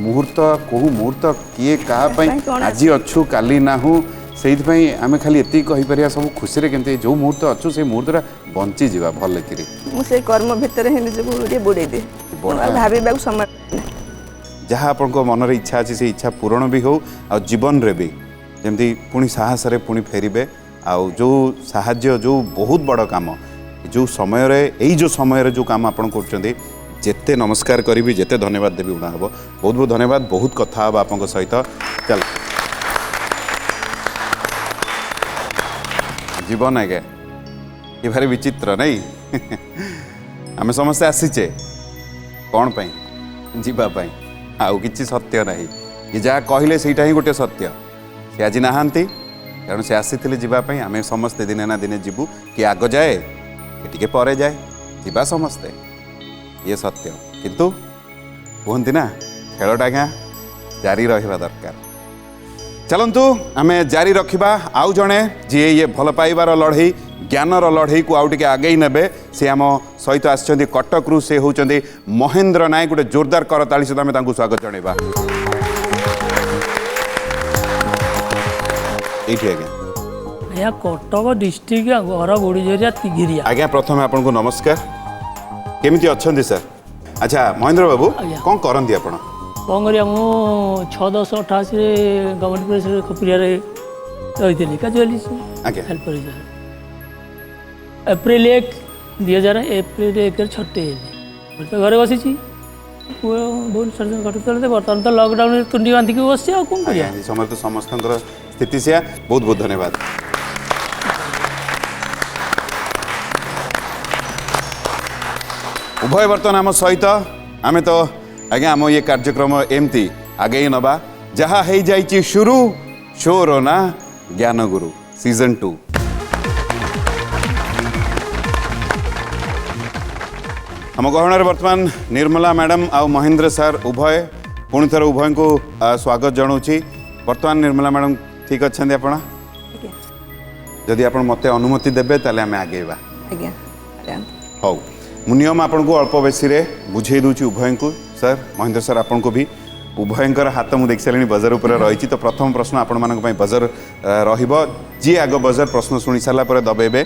ମୁହୂର୍ତ୍ତ କେଉଁ ମୁହୂର୍ତ୍ତ କିଏ କାହା ପାଇଁ ପାଇଁ କ'ଣ ଆଜି ଅଛୁ କାଲି ନାହୁଁ ସେଇଥିପାଇଁ ଆମେ ଖାଲି ଏତିକି କହିପାରିବା ସବୁ ଖୁସିରେ କେମିତି ଯେଉଁ ମୁହୂର୍ତ୍ତ ଅଛୁ ସେଇ ମୁହୂର୍ତ୍ତଟା ବଞ୍ଚିଯିବା ଭଲକିରି। ମୁଁ ସେଇ କର୍ମ ଭିତରେ ହିଁ ନିଜକୁ ଟିକେ ବୁଡ଼େଇ ଦିଏ ବଢ଼ିଆ। ଆଉ ଭାବିବାକୁ ସମୟ ନାହିଁ। ଯାହା ଆପଣଙ୍କ ମନରେ ଇଚ୍ଛା ଅଛି ସେ ଇଚ୍ଛା ପୂରଣ ବି ହେଉ ଆଉ ଜୀବନରେ ବି ଯେମିତି ପୁଣି ସାହସରେ ପୁଣି ଫେରିବେ। ଆଉ ଯେଉଁ ସାହାଯ୍ୟ ଯେଉଁ ବହୁତ ବଡ଼ କାମ ଯେଉଁ ସମୟରେ ଏଇ ଯେଉଁ ସମୟରେ ଯେଉଁ କାମ ଆପଣ କରୁଛନ୍ତି ଯେତେ ନମସ୍କାର କରିବି ଯେତେ ଧନ୍ୟବାଦ ଦେବି ଉଣା ହେବ। ବହୁତ ବହୁତ ଧନ୍ୟବାଦ। ବହୁତ କଥା ହେବ ଆପଣଙ୍କ ସହିତ। ଚାଲ ଜୀବନ ଆଜ୍ଞା ଏ ଭାରି ବିଚିତ୍ର ନାଇଁ। ଆମେ ସମସ୍ତେ ଆସିଛେ କ'ଣ ପାଇଁ ଯିବା ପାଇଁ ଆଉ କିଛି ସତ୍ୟ ନାହିଁ। ଏ ଯାହା କହିଲେ ସେଇଟା ହିଁ ଗୋଟେ ସତ୍ୟ। ସେ ଆଜି ନାହାନ୍ତି କାରଣ ସେ ଆସିଥିଲେ ଯିବା ପାଇଁ। ଆମେ ସମସ୍ତେ ଦିନେ ନା ଦିନେ ଯିବୁ। କିଏ ଆଗ ଯାଏ କିଏ ଟିକେ ପରେ ଯାଏ ଯିବା ସମସ୍ତେ ଇଏ ସତ୍ୟ। କିନ୍ତୁ କୁହନ୍ତି ନା ଖେଳଟା ଆଜ୍ଞା ଜାରି ରହିବା ଦରକାର। ଚାଲନ୍ତୁ ଆମେ ଜାରି ରଖିବା। ଆଉ ଜଣେ ଯିଏ ଇଏ ଭଲ ପାଇବାର ଲଢ଼େଇ ଜ୍ଞାନର ଲଢ଼େଇକୁ ଆଉ ଟିକେ ଆଗେଇ ନେବେ ସେ ଆମ ସହିତ ଆସିଛନ୍ତି କଟକରୁ। ସେ ହେଉଛନ୍ତି ମହେନ୍ଦ୍ର ନାୟକ। ଗୋଟେ ଜୋରଦାର କରତାଳି ସହିତ ଆମେ ତାଙ୍କୁ ସ୍ୱାଗତ ଜଣାଇବା। ଏଇଠି ଆଜ୍ଞା ଆଜ୍ଞା କଟକ ଡିଷ୍ଟ୍ରିକ୍ଟ ଘର ଗୁଡ଼ିଝରିଆ ତିଗିରିଆ। ଆଜ୍ଞା ପ୍ରଥମେ ଆପଣଙ୍କୁ ନମସ୍କାର। କେମିତି ଅଛନ୍ତି ସାର୍? ଆଚ୍ଛା ମହେନ୍ଦ୍ର ବାବୁ ଆଜ୍ଞା। କ'ଣ କରନ୍ତି ଆପଣ? କ'ଣ କରିବା ମୁଁ 6-10-88ରେ ଗଭର୍ଣ୍ଣମେଣ୍ଟ ପ୍ରେସରେ ଖପୁରିଆରେ ରହିଥିଲି କାଜୁଆଲି ଆଜ୍ଞା। ହେଲ୍ପର ହିସାବରେ। ଏପ୍ରିଲ 1 2000 ଏପ୍ରିଲ 1ରେ ଛୁଟି ହେଲି। ତ ଘରେ ବସିଛି ପୁଅ ଭୁବନେଶ୍ୱର ଘଟୁଥିଲେ ବର୍ତ୍ତମାନ ତ ଲକଡାଉନରେ ତୁଣ୍ଡି ବାନ୍ଧିକି ବସିଛି ଆଉ କ'ଣ କରିବା। ଆଜ୍ଞା ଏ ସମୟରେ ତ ସମସ୍ତଙ୍କର ସ୍ଥିତି ସେୟା। ବହୁତ ବହୁତ ଧନ୍ୟବାଦ। ଉଭୟ ବର୍ତ୍ତମାନ ଆମ ସହିତ। ଆମେ ତ ଆଜ୍ଞା ଆମ ଇଏ କାର୍ଯ୍ୟକ୍ରମ ଏମିତି ଆଗେଇ ନେବା। ଯାହା ହେଇଯାଇଛି ଶୁରୁ ଶୋର ନା ଜ୍ଞାନଗୁରୁ ସିଜନ୍ 2। ଆମ ଗହଣରେ ବର୍ତ୍ତମାନ ନିର୍ମଳା ମ୍ୟାଡ଼ାମ୍ ଆଉ ମହେନ୍ଦ୍ର ସାର୍ ଉଭୟ। ପୁଣି ଥରେ ଉଭୟଙ୍କୁ ସ୍ୱାଗତ ଜଣାଉଛି। ବର୍ତ୍ତମାନ ନିର୍ମଳା ମ୍ୟାଡ଼ାମ୍ ଠିକ୍ ଅଛନ୍ତି ଆପଣ? ଆଜ୍ଞା ଯଦି ଆପଣ ମୋତେ ଅନୁମତି ଦେବେ ତାହେଲେ ଆମେ ଆଗେଇବା। ଆଜ୍ଞା ଆଜ୍ଞା ହଉ ମୁଁ ନିୟମ ଆପଣଙ୍କୁ ଅଳ୍ପ ବେଶୀରେ ବୁଝେଇ ଦେଉଛି ଉଭୟଙ୍କୁ। ସାର୍ ମହେନ୍ଦ୍ର ସାର୍ ଆପଣଙ୍କୁ ବି ଉଭୟଙ୍କର ହାତ ମୁଁ ଦେଖିସାରିଲିଣି ବଜର ଉପରେ ରହିଛି। ତ ପ୍ରଥମ ପ୍ରଶ୍ନ ଆପଣମାନଙ୍କ ପାଇଁ ବଜର ରହିବ। ଯିଏ ଆଗ ବଜର ପ୍ରଶ୍ନ ଶୁଣି ସାରିଲା ପରେ ଦବେଇବେ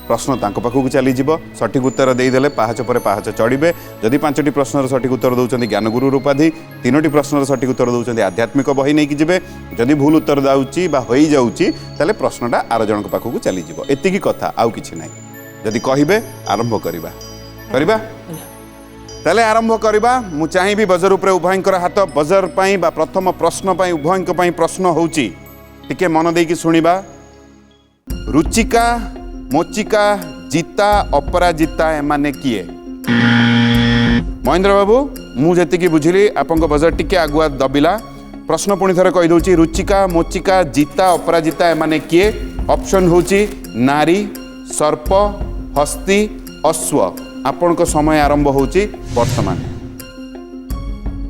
ପ୍ରଶ୍ନ ତାଙ୍କ ପାଖକୁ ଚାଲିଯିବ। ସଠିକ୍ ଉତ୍ତର ଦେଇଦେଲେ ପାହାଚ ପରେ ପାହାଚ ଚଢ଼ିବେ। ଯଦି 5ଟି ପ୍ରଶ୍ନର ସଠିକ୍ ଉତ୍ତର ଦେଉଛନ୍ତି ଜ୍ଞାନଗୁରୁ ଉପାଧି, 3ଟି ପ୍ରଶ୍ନର ସଠିକ୍ ଉତ୍ତର ଦେଉଛନ୍ତି ଆଧ୍ୟାତ୍ମିକ ବହି ନେଇକି ଯିବେ। ଯଦି ଭୁଲ ଉତ୍ତର ଦେଉଛି ବା ହୋଇଯାଉଛି ତାହେଲେ ପ୍ରଶ୍ନଟା ଆର ଜଣଙ୍କ ପାଖକୁ ଚାଲିଯିବ। ଏତିକି କଥା ଆଉ କିଛି ନାହିଁ। ଯଦି କହିବେ ଆରମ୍ଭ କରିବା ତାହେଲେ ଆରମ୍ଭ କରିବା। ମୁଁ ଚାହିଁବି ବଜର ଉପରେ ଉଭୟଙ୍କର ହାତ। ବଜର ପାଇଁ ବା ପ୍ରଥମ ପ୍ରଶ୍ନ ପାଇଁ ଉଭୟଙ୍କ ପାଇଁ ପ୍ରଶ୍ନ ହେଉଛି ଟିକେ ମନ ଦେଇକି ଶୁଣିବା। ରୁଚିକା ମୋଚିକା ଜିତା ଅପରାଜିତା ଏମାନେ କିଏ? ମହେନ୍ଦ୍ର ବାବୁ ମୁଁ ଯେତିକି ବୁଝିଲି ଆପଣଙ୍କ ବଜର ଟିକେ ଆଗୁଆ ଦବିଲା। ପ୍ରଶ୍ନ ପୁଣି ଥରେ କହିଦେଉଛି। ରୁଚିକା ମୋଚିକା ଜିତା ଅପରାଜିତା ଏମାନେ କିଏ? ଅପସନ୍ ହେଉଛି ନାରୀ, ସର୍ପ, ହସ୍ତି, ଅଶ୍ୱ। ଆପଣଙ୍କ ସମୟ ଆରମ୍ଭ ହେଉଛି ବର୍ତ୍ତମାନ।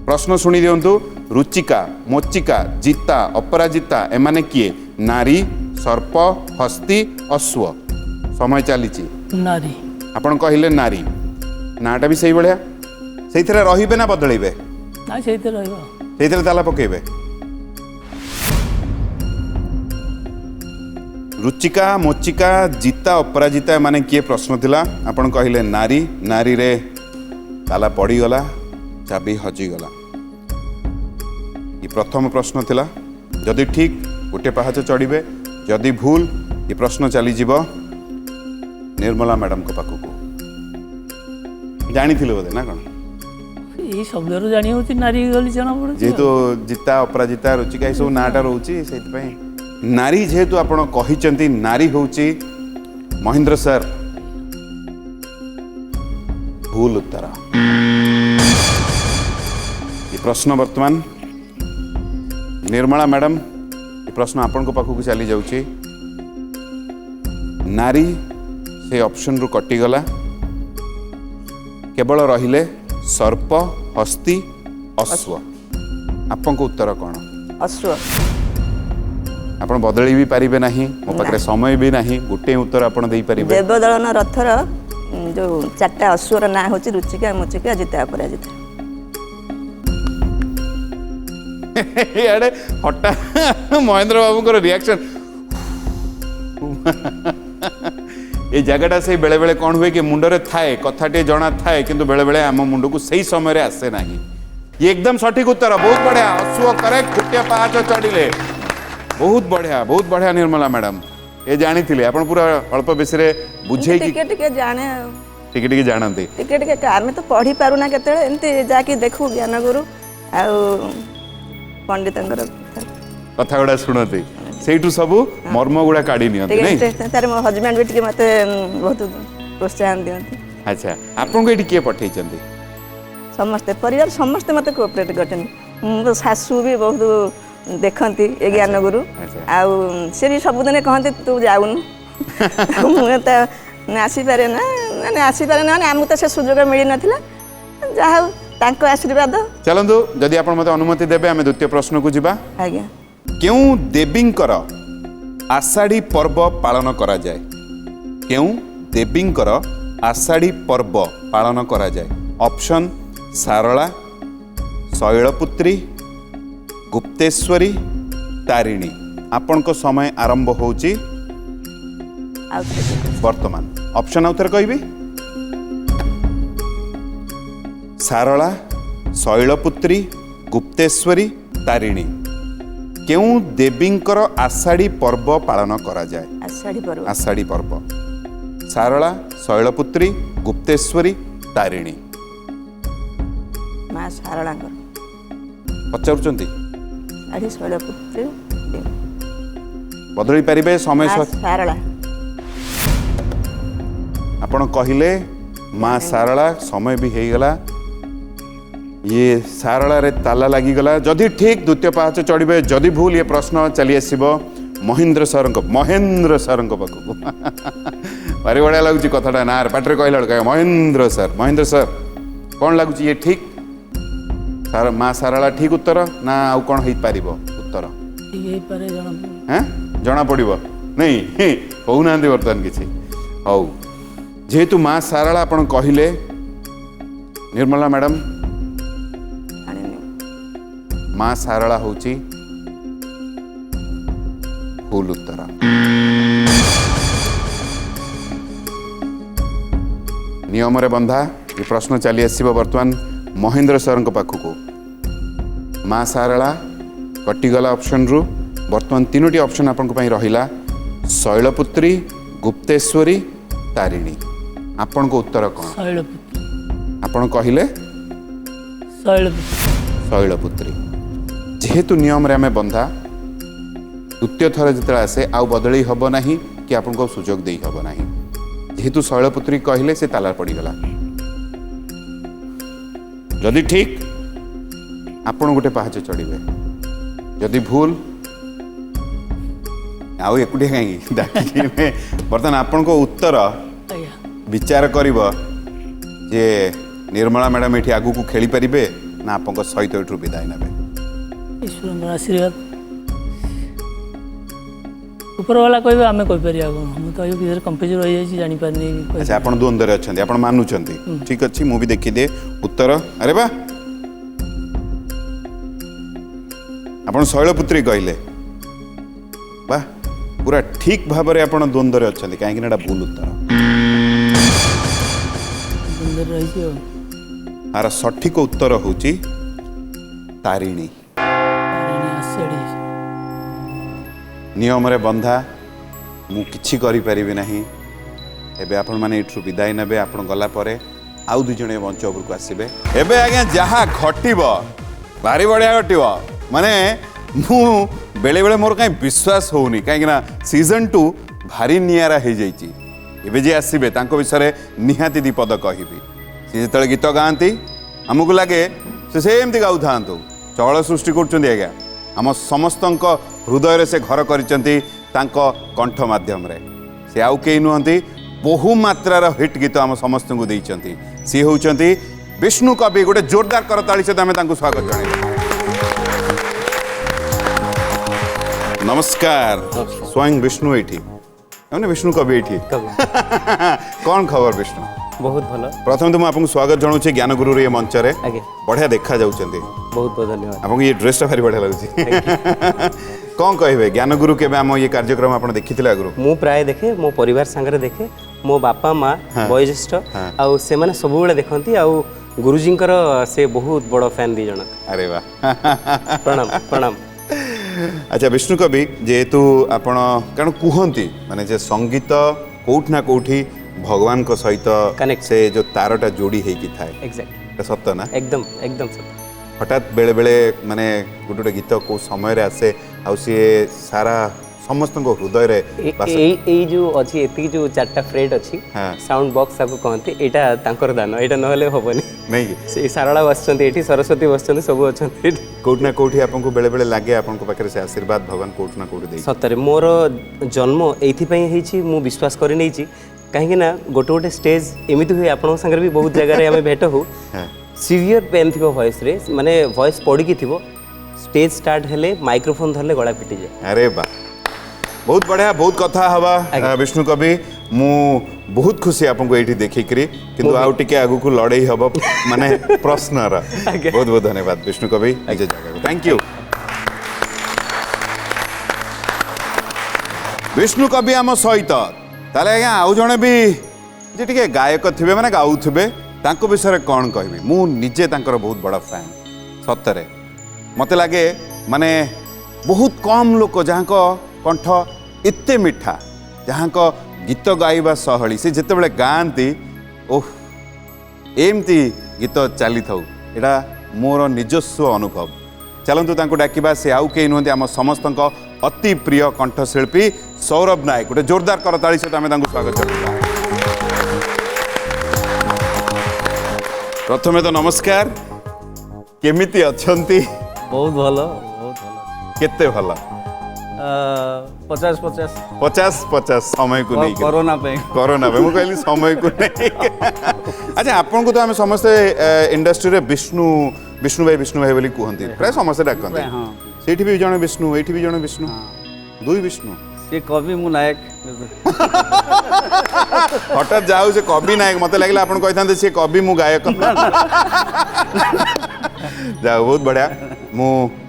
ପ୍ରଶ୍ନ ଶୁଣି ଦିଅନ୍ତୁ। ରୁଚିକା ମୋଚିକା ଜିତା ଅପରାଜିତା ଏମାନେ କିଏ? ନାରୀ, ସର୍ପ, ହସ୍ତି, ଅଶ୍ୱ। ସମୟ ଚାଲିଛି। ନାରୀ। ଆପଣ କହିଲେ ନାରୀ। ନାଁଟା ବି ସେଇଭଳିଆ। ସେଇଥିରେ ରହିବେ ନା ବଦଳେଇବେ? ନାଇଁ ସେଇଥିରେ ରହିବ। ସେଇଥିରେ ତାଲା ପକେଇବେ। ରୁଚିକା ମୋଚିକା ଜିତା ଅପରାଜିତା ଏମାନେ କିଏ ପ୍ରଶ୍ନ ଥିଲା। ଆପଣ କହିଲେ ନାରୀ। ନାରୀରେ ତାଲା ପଡ଼ିଗଲା, ଚାବି ହଜିଗଲା। ଏ ପ୍ରଥମ ପ୍ରଶ୍ନ ଥିଲା। ଯଦି ଠିକ୍ ଗୋଟେ ପାହାଚ ଚଢ଼ିବେ, जदि भूल ये प्रश्न चली जीव निर्मला मैडम को पाखु जानी बोधे ना कौन ଏଇ ଶବ୍ଦରୁ ଜାଣି ହେଉଛି ନାରୀ ବୋଲି ଜଣା ପଡୁଛି जेहेतु जिता अपराजिता रुचिका सब नाटा रोचे से नारी जेहेतु आपण कहिचंती नारी होची महेंद्र सर भूल उत्तर ये प्रश्न वर्तमान निर्मला मैडम ये प्रश्न आपण को पाखु चली जाउची नारी से ऑप्शन रु कटि गला केवल रहिले सर्प हस्ती अश्व आपन को उत्तर कौन अश्व आपण बदली भी पारिबे नहीं मो पाखरे समय भी नहीं गोटे उत्तर आपण देई पारिबे देवदलन रथर जो 4टा अश्वर ना होची रुचिका मुचिका जिता अपराजिता याडे हटा महेंद्र बाबू को रिएक्शन ये जगहटा से बेले बेले कौन हुए कि मुंडरे थाए कथाटे जना थाए किंतु बेले बेले आम मुंड को सही समय आसे नहीं ये एकदम सठिक उत्तर बहुत बढ़िया अश्व करेक्ट गोटे पाहाच चढ़िले बहुत बढ़िया निर्मला मैडम ये जानी थिले आपण पूरा अल्प बेसी रे बुझे कि टिके टिके जाने टिके जानते टिके टिके आमे तो पढ़ी पारू ना केते एंती जाकी देखू ज्ञान गुरु आ पंडितंकर कथा गुड़ा शुणते सेठू सबू मर्म गुड़ा काढ़ी नियंती नहीं तार मो हस्बैंड भी टिके मते बहुत प्रोत्साहन दियंती अच्छा आपन को एठी के पठै चंदी समस्ते परिवार समस्ते मते कोऑपरेट करतन मो सासू भी बहुत देखंती ए ज्ञान गुरु आ से भी सब दिन कहते तू जाऊनु मुझे तो आसी पारे ना माने आसी पारे ना आमु तो से सुजोग मिली नथिला जाहा तांको आशीर्वाद चलंतु जदि आपण मते अनुमति देबे आमे द्वितीय प्रश्न को जिबा आज्ञा केउ देवींकर आषाढ़ी पर्व पालन करा जाए केउ देवींकर आषाढ़ी पर्व पालन करा जाए ऑप्शन सारला शैलपुत्री गुप्तेश्वरी तारिणी आपण को समय आरंभ होची वर्तमान ऑप्शन आउथर कहबी सारला शैलपुत्री गुप्तेश्वरी तारिणी केउ देवींकर आषाढ़ी पर्व पालन करा जाए आषाढ़ी पर्व सारला शैलपुत्री गुप्तेश्वरी तारिणी मां सारला पचारुचंती आड़ी शैलपुत्री बदली पारिबे समय सारला आपण कहिले माँ सारला समय भी हो गला ये सारला रे ताला लगी गला जदि ठीक द्वितीय पाहाच चढ़े जदि भूल ये प्रश्न चली आसब महेंद्र सर पाखक भारी बढ़िया लगुच कथाटा ना पाटे कहला बेलू महेंद्र सर कौन लगुच ये ठीक सार माँ सारला ठीक उत्तर ना आउ कौन हो पार उत्तर हाँ जना पड़ो नहीं कहूना बर्तमान किसी हौ जेहेतु माँ सारला आपण कहले निर्मला मैडम माँ सारला होची भूल उत्तर नियम रे बंधा ये प्रश्न चली आसब वर्तमान महेंद्र सर पाखक माँ सारला कटिगला ऑप्शन रु वर्तमान तीनोटी ऑप्शन आपण रहिला शैलपुत्री गुप्तेश्वरी तारिणी आपण को उत्तर कौन आपण कहले शैलपुत्री जेहेतु नियम रे आमे बंधा द्वितीय थर जिते आसे आउ बदली हब नहीं कि आपन को सुजोग देई हब नहीं जेहेतु शैलपुत्री कहले से ताला पड़ीगला जदि ठीक आपण गोटे पाहाच चढ़े जदि भूल आउ एकुटिया कहीं डाकी बर्तमान आपण को उत्तर विचार करिब जे निर्मला मैडम ये आगू को खेली पारिबे ना आपन सहित एठू विदाय नेबे ईश्वर आशीर्वाद ऊपर वाला कहबे आमे कहि पारि आगो हम तो यो किधर कंफ्यूज रहि जाई जानि पारनी अच्छा आपण द्वंद्व रे अछंती आपण मानुछंती ठीक अछि मु भी देखि दे उत्तर अरे बा आपण शैलपुत्री कहले बा पूरा ठीक भाव रे आपण द्वंद्व रे अछंती काहे कि एटा भूल उत्तर सुंदर रही छी आर सठिक उत्तर होची तारिणी नियम रे बंधा मु किछि करि परिबि नाही एबे आपण माने इठु विदाय नेबे आपण गला परे आउ दुई जणे मंच ऊपर को आसीबे एबे आज्ञा जहा घटिबो भारी बढ़िया घटिबो माने मु बेले बेले मोर काई विश्वास होउनी काई ना सीजन 2 भारी नियारा हे जाईची एबे जे आसीबे तांको विषय निहाती दीपद कहिबी से जेतले गीत गांती हमकु लागे से सेमती गाउ थांतु चहल सृष्टि करछन्ती आज्ञा हम समस्तंक हृदय रे से घर करिसंती तांको कंठ माध्यम रे से आउ केई नुहंती बहु मात्रार हिट गीत हम समस्त को देइचंती सी होउचंती विष्णु कवि गोटे जोरदार करताली से आमे तांको स्वागत जणाई नमस्कार स्वयं विष्णु एठी हमने विष्णु कवि एठी कौन खबर विष्णु बहुत भल प्रथम तो आपको स्वागत जनाऊँ ज्ञानगुरु रे मंच रे आगे बढ़िया देखा जाउचंती बहुत बहुत धन्यवाद आपको ये ड्रेस भारी बढ़िया लगुच कौन कहे ज्ञानगुरु के आम ये कार्यक्रम आप देखी आगु मु प्राय देखे मो परिवार सांगरे देखे मो बापा माँ वयोज्येष्ठ आउ से माने सब बेले देखंती आउ गुरुजींकर से बहुत बड़ फैन दी जन अरे वाह प्रणाम प्रणाम अच्छा विष्णु कवि जेहेतु आपण कारण कहती माने जे संगीत कोठ ना कोठी भगवान को सहित Connect. से जो तारटा जोड़ी हेकी थाए एग्जैक्ट सत्य ना एकदम एकदम सत्य हठात बेले बेले माने गोटे गोटे गीत को समय रे आसे आउ सी सारा समस्त को हृदय रे एई जो अछि एति जो चारटा फ्रेट अछि हाँ। साउंड बॉक्स सबको कहते एटा तांकर दान एटा नहले होबनी नहीं से सारला बसचंती एठी सरस्वती बसचंती सब अछंती कोठ ना कोठी आपको बेले बेले लागे आपको पाखे से आशीर्वाद भगवान कोठ ना कोठी दे सतरे मोर जन्म एथि पई हेछि मु विश्वास करि नै छी कहीं ना गोटे गोटे स्टेज एमती हुए आपण संगे भी बहुत जगह आम भेट हो सीवियर पेन थी वॉइस रे माने वॉइस पड़ी थी स्टेज स्टार्ट हेले माइक्रोफोन धरले गला फिटी जाए अरे बा बहुत बढ़िया बहुत कथा हवा विष्णु कवि मु बहुत खुशी आपको ये देखिकी किंतु आउ टिके आगु को लड़ई हब माने प्रश्न बहुत बहुत धन्यवाद विष्णु कवि थैंक यू विष्णु कवि आम सहित ताले आज्ञा आउ जणे भी जे टिके गायक थिबे माने गाउथिबे तांको विषय कौन कहबी मु निजे तांकर बहुत बड़ा फैन सतरे मते लागे माने बहुत कम लोक जहाँ कंठ एते मिठा जहाँ गीत गाइबा सहली से जिते गाँती ओह एमती गीत चली था यहाँ मोर निजस्व अनुभव चलतु तांको डाकिबा से आउ कई नुहति आम समस्त अति प्रिय कंठशिल्पी सौरभ नायक गोटे जोरदार करताली सहित आम स्वागत करता प्रथमे तो नमस्कार केमिति अछंती बहुत भल बहुत भल केते भला 50-50 50-50 समय को नहीं कोरोना पे मु कहली समय को नहीं अच्छा आपन को तो हम समस्त इंडस्ट्री रे विष्णु भाई बोली कहती प्राय समस्त डाकते हाँ सेठी भी जने विष्णु एठी भी जने विष्णु दुई विष्णु से कवि मु नायक हठात जाऊ से कवि नायक मते लागला आपन कहथांते से कवि मु गायक जाऊ बहुत बढ़िया मु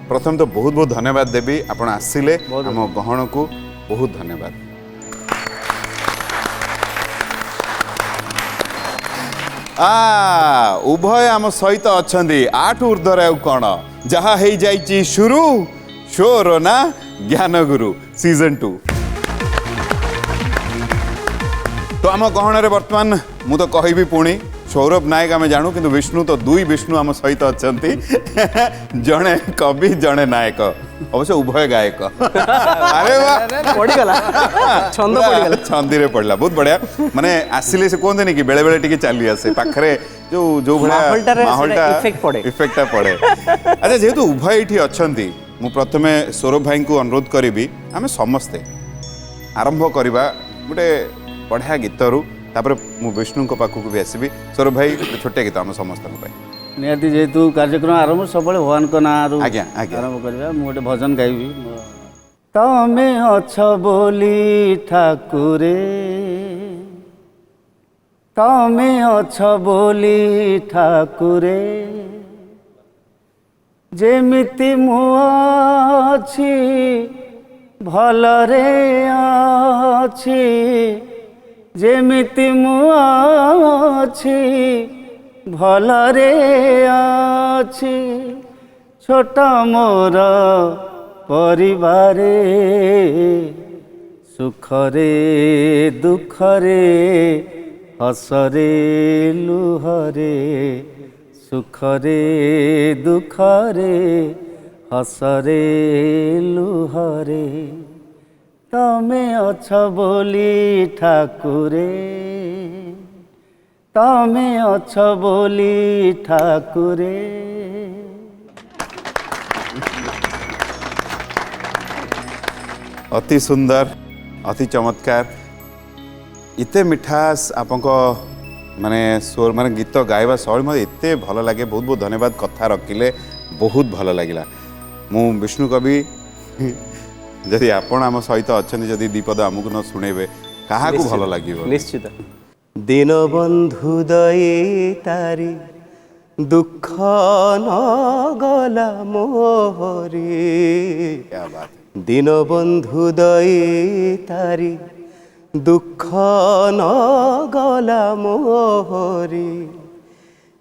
प्रथम तो बहुत बहुत धन्यवाद देवी आपण आसिले हम गहन को बहुत धन्यवाद उभय आम सहित अच्छी 8 ऊर्ध्वर आउ कौन जहाँ हो जाइए शुरू शोर ना ज्ञानगुरु सीजन 2 तो आम गहन रे वर्तमान मु तो कहबी पुणी सौरभ नायक आम जानू किंतु विष्णु तो दुई विष्णु आम सहित अच्छा जड़े कवि जड़े नायक अवश्य उभय गायक अरे पड़ीगला छंद पड़ीगला छंदी रे पड़ला बहुत बढ़िया माने आसिले से कहते कि बेले बेले टिके चली आसे पाखरे जो जो माहौलटा इफेक्ट पड़े अच्छा जेहेतु उभय ये अच्छी मु प्रथमे सौरभ भाई को अनुरोध करी आम समस्ते आरंभ करवा गोटे बढ़िया गीतरू तापर मु विष्णु को पाखक भी आसबि सौरभ भाई छोटे गीत आम समस्त निहाती जेहेतु कार्यक्रम आरंभ सब भगवान को नाँ आज्ञा आज्ञा आरंभ करवा मु गोटे भजन गाइबी तमे अछ बोली ठाकुरे तमे अछ बोली ठाकुरे जेमिति मु अछि भलरे अछि जेमिति मु अछि भलरे अछि छोट मोर परिवारे ସୁଖରେ ଦୁଃଖରେ ହସରେ ଲୁହରେ ସୁଖରେ ଦୁଃଖରେ ହସରେ ଲୁହରେ ତମେ ଅଛ ବୋଲି ଠାକୁରେ ତମେ ଅଛ ବୋଲି ଠାକୁରେ। अति सुंदर अति चमत्कार इते मिठास आपन माने स्वर माने गीत गायबा शैली मत एत भल लगे। बहुत बहुत धन्यवाद कथा रखिले बहुत भल लगिला। मु विष्णु कवि जदि आपण आम सहित अच्छा जदि दीपद आमको न शुणेबे क्या भल लगे निश्चित। दिन बंधु दये तारी दुख न गला मोहरी क्या बात दिन बंधु दये तारी दुख न गला मोहरी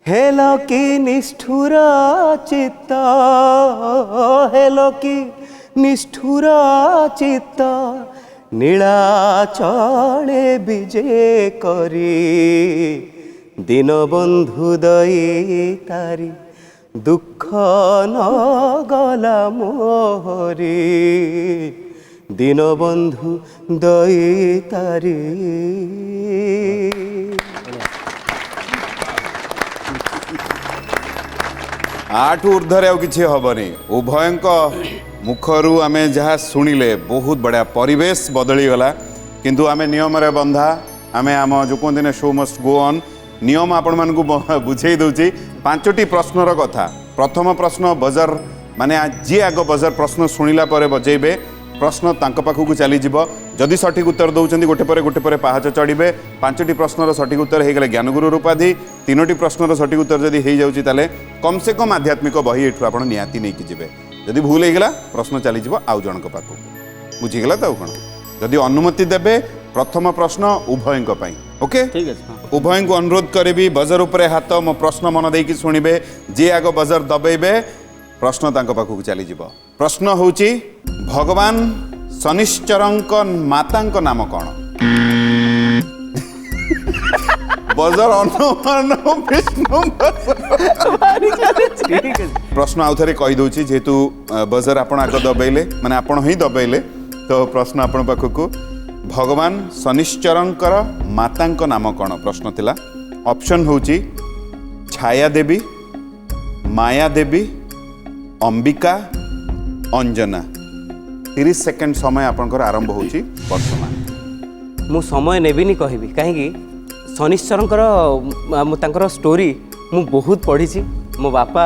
हेल कि निष्ठुर चित्त हेल कि निष्ठुर चित्त नीलाचले विजे करी दिन बंधु दये तारी दुख न गला मोहरी दिन बंधु दये तारी। आठ ऊर्धरे आउ किछि हबनी उभयंक मुखरू आमे जहाँ शुणिले बहुत बढ़िया परिवेश बदली गला किंतु आमे नियम रे बंधा आमे आम जो कहते शो मस्ट गो ऑन नियम आपण मानकु बुझे दउची। पांचटी प्रश्नर कथा प्रथम प्रश्न बजर माने जी आग बजर प्रश्न शुणिला परे बजेबे प्रश्न तांक पाखकु चली जिवो जदि सठिक उत्तर दउचंदी गोटे पर पाहाच चढ़िबे। पांचटी प्रश्नर सठिक उत्तर हो गले ज्ञानगुरु उपाधि तीनोटी प्रश्नर सठिक उत्तर जदि हो जाउची ताले कम से कम आध्यात्मिक बही एठु आपण निहाती नहीं कि जिवे। जदि भूल हो गला प्रश्न चली जिवो आउ जनक पाखकु बुझीगला तो कौन जदि अनुमति देबे प्रथम प्रश्न उभयंक पई ओके ठीक है। उभय को अनुरोध करी बजर उपरे हाथ मो प्रश्न मन देकी शुणिबे जी आग बजर दबेबे प्रश्न तांको पाखकु चली जिवो। प्रश्न होची भगवान शनिश्चरंक मातांक नाम कौन? बजर अनुमान विष्णु प्रश्न आउ थे कही दूची जेहेतु बजर आपण आग दबेले माने आपण ही दबेले तो प्रश्न आपण पाखकु भगवान शनिश्चरंकर मातांक नाम कौन प्रश्न थिला। ऑप्शन होची छाया देवी माया देवी अंबिका अंजना 30 सेकंड समय आपनकर आरंभ होची वर्तमान। मु समय नेबिनी कहबी कहीं शनिश्चरंकर तांकर स्टोरी मु बहुत पढ़ी मो बापा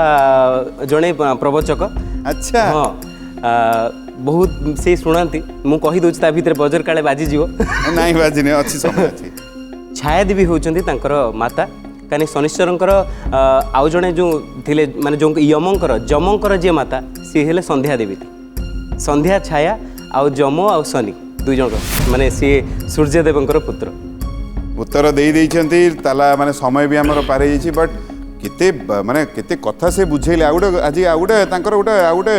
जड़े प्रवचक अच्छा हाँ बहुत से शुणाती मु कही दूची ता भितर बजर काले बाजीजिव नहीं बाजिने अच्छी समय अच्छी छाया देवी होचंदी तांकर माता कहीं शनिश्चरंकर आउ जड़े जो थिले माने जो यमंकर जमंकर जे माता सी हेले संध्या देवी थी। संध्या छाया आउ जम आउ शनि दुई जन माने सी सूर्यदेवंकर पुत्र उत्तर दे देइछंती ताला माने समय भी हमर पारे जाइछि बट केते माने केते कथा से बुझेले आ गुटे आज आ गुटे तांकर गुटे आ गुटे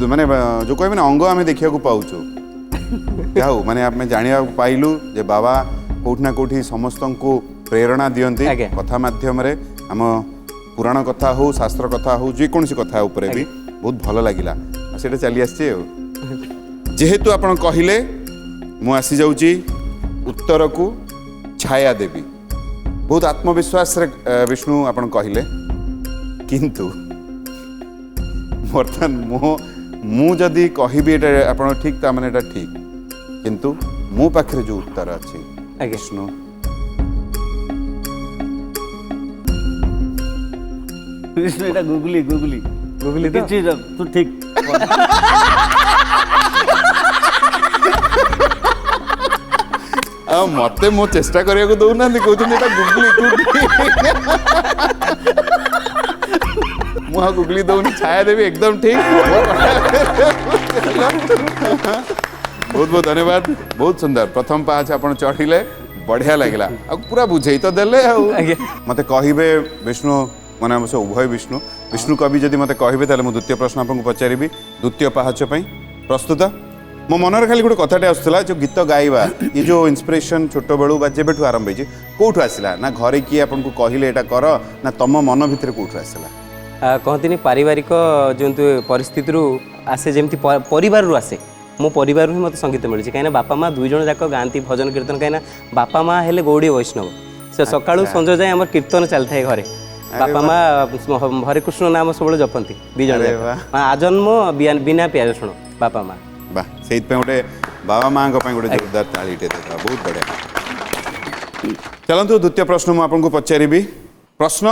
माने जो कहबे ना अंग आमे देखिया को पाउछु जाऊ माने आमे जानिया पाइलु जे बाबा कोठना कोठी समस्त को प्रेरणा दियंती कथा माध्यम रे हम पुराण कथा हो शास्त्र कथा हो जे कोनसी कथा ऊपर भी बहुत भल लागिला सेटा चली आछे जेहेतु आपण कहिले मु आसी जाउची उत्तर को छाया देवी बहुत आत्मविश्वास रे विष्णु आपण कहिले किंतु बर्तमान मु जदि कहबी एटा आपण ठीक ता माने एटा ठीक किंतु मो पाखरे जो उत्तर अछि विष्णु विष्णु एटा गुगली गुगली गुगली तो चीज तू ठीक मते मो चेष्टा करिया को दउ ना कहउछन एटा गुगली मु गुगली दउनी छाया देवी एकदम ठीक बहुत बहुत धन्यवाद बहुत सुंदर प्रथम पाँच आपण चढ़िले बढ़िया लगिला आ पूरा बुझे तो देले मते कहिबे विष्णु माने हम उभय विष्णु विष्णु कवि जदि मते कहिबे ताले मु द्वितीय प्रश्न आपन को पचारिबी द्वितीय पाहाच पई प्रस्तुत मो मनर खाली गोटे कथाटे आसुला जो गीत गाइबा ये जो इंस्पिरेशन छोट बेलू बा जेबेठू आरंभ होइछि कोठू आसिला ना घरे किए आपनको कहले एटा कर ना तम मन भितर कोठू आसिला कहती पारिवारिक जो परिस्थिति आसे जमी परिवार रू आसे मो परिवार ही मत संगीत मिली कहीं बापा माँ दुई जन जाक गाँती भजन कीर्तन कहीं बापा माँ हेले गौड़ी वैष्णव से सकाळू संज जाए आम कीर्तन चलता है घरे बापा माँ हरे कृष्ण नाम सब जपती दी जन आजन्म बिना प्याज रसुण बापा माँ बा से गोटे बाबा माँ गोटे जोरदार तालीटे देता बहुत बढ़िया। चलतु द्वितीय प्रश्न मुझे आपको पचारि प्रश्न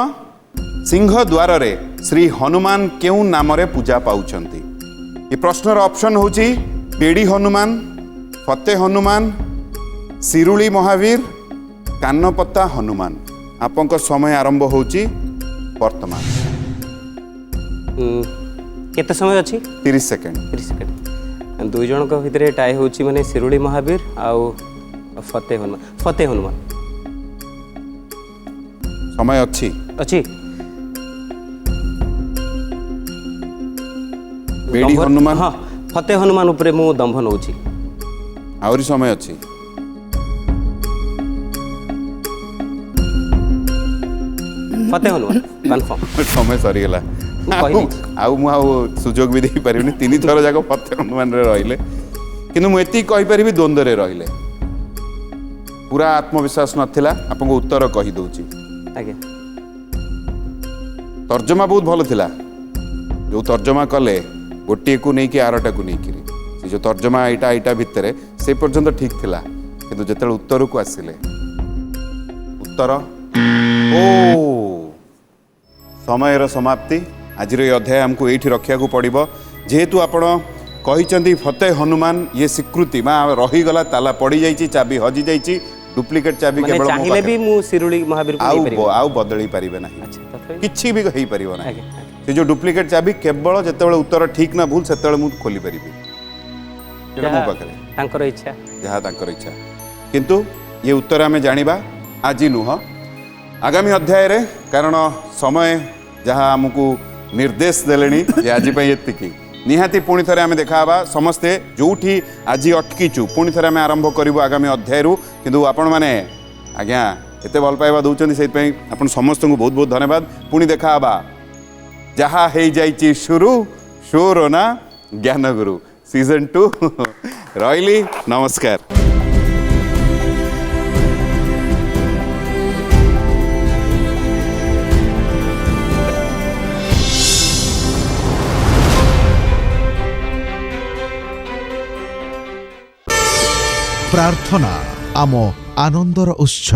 सिंह द्वार रे श्री हनुमान केउ नाम रे पूजा पाउछंती ये प्रश्नर ऑप्शन होची बेड़ी हनुमान फते हनुमान शिरुली महावीर कानपता हनुमान आपंक समय आरंभ होची वर्तमान केते समय अच्छी 30 सेकंड 30 सेकंड दुई जन भितर टाई होची माने शिरुली महावीर आउ फते हनुमान समय अच्छी अच्छी बेड़ी हनुमान हाँ फते हनुमान उपरे मु दंभ नौची आउरी समय अच्छी फते हनुमान कन्फर्म समय सरीगला सुजोग भी दे पारिनी तीन थर जाक फते हनुमान रे रहिले किंतु मु एति कहि परिबी द्वंद्व रे रहिले पूरा आत्मविश्वास नथिला आपको उत्तर कहि दउची आगे तर्जमा बहुत भल थिला जो तर्जमा कले गोटे को नहीं कि आरटा को नहीं किरी से जो तर्जमा एटा भितर से पर्यंत ठीक थिला किंतु जेतेले उत्तर को आसिले उत्तर ओ समयर समाप्ति आज अध्याय हमको ये रखा पड़ो जेहेतु आपण कही फते हनुमान ये स्वीकृति माँ रहीगला ताला पड़ी जाइए चाबी हजि जाइए डुप्लिकेट चाबी केवल चाहिए भी मु शिरुली महावीर आउ बदली पारिबे नहीं किछि भी कहि परिबो नहीं से जो डुप्लिकेट चाबी केवल जेतेबेले उत्तर ठीक ना भूल सेतेबेले मु खोली परिबी सेटा मो पाखरे तांकर इच्छा जहाँ तांकर इच्छा किंतु ये उत्तर आमे जानिबा आज नुह आगामी अध्याय रे कारण समय जहाँ आमको निर्देश देलेनी जे आज पई एतिकी निहाती पुणी थे आम देखा समस्ते जोठी आज अटकीचु पुणी थे आम आरंभ करूँ आगामी अध्याय किंतु आपण मैंने आज्ञा एत भल पाइबा दौरान से आप समस्त को बहुत बहुत धन्यवाद पुणी देखा जहाँ हो जाइए शुरू शोर ना ज्ञान गुरु सीजन 2 रही नमस्कार। प्रार्थना आम आनंदर उत्स।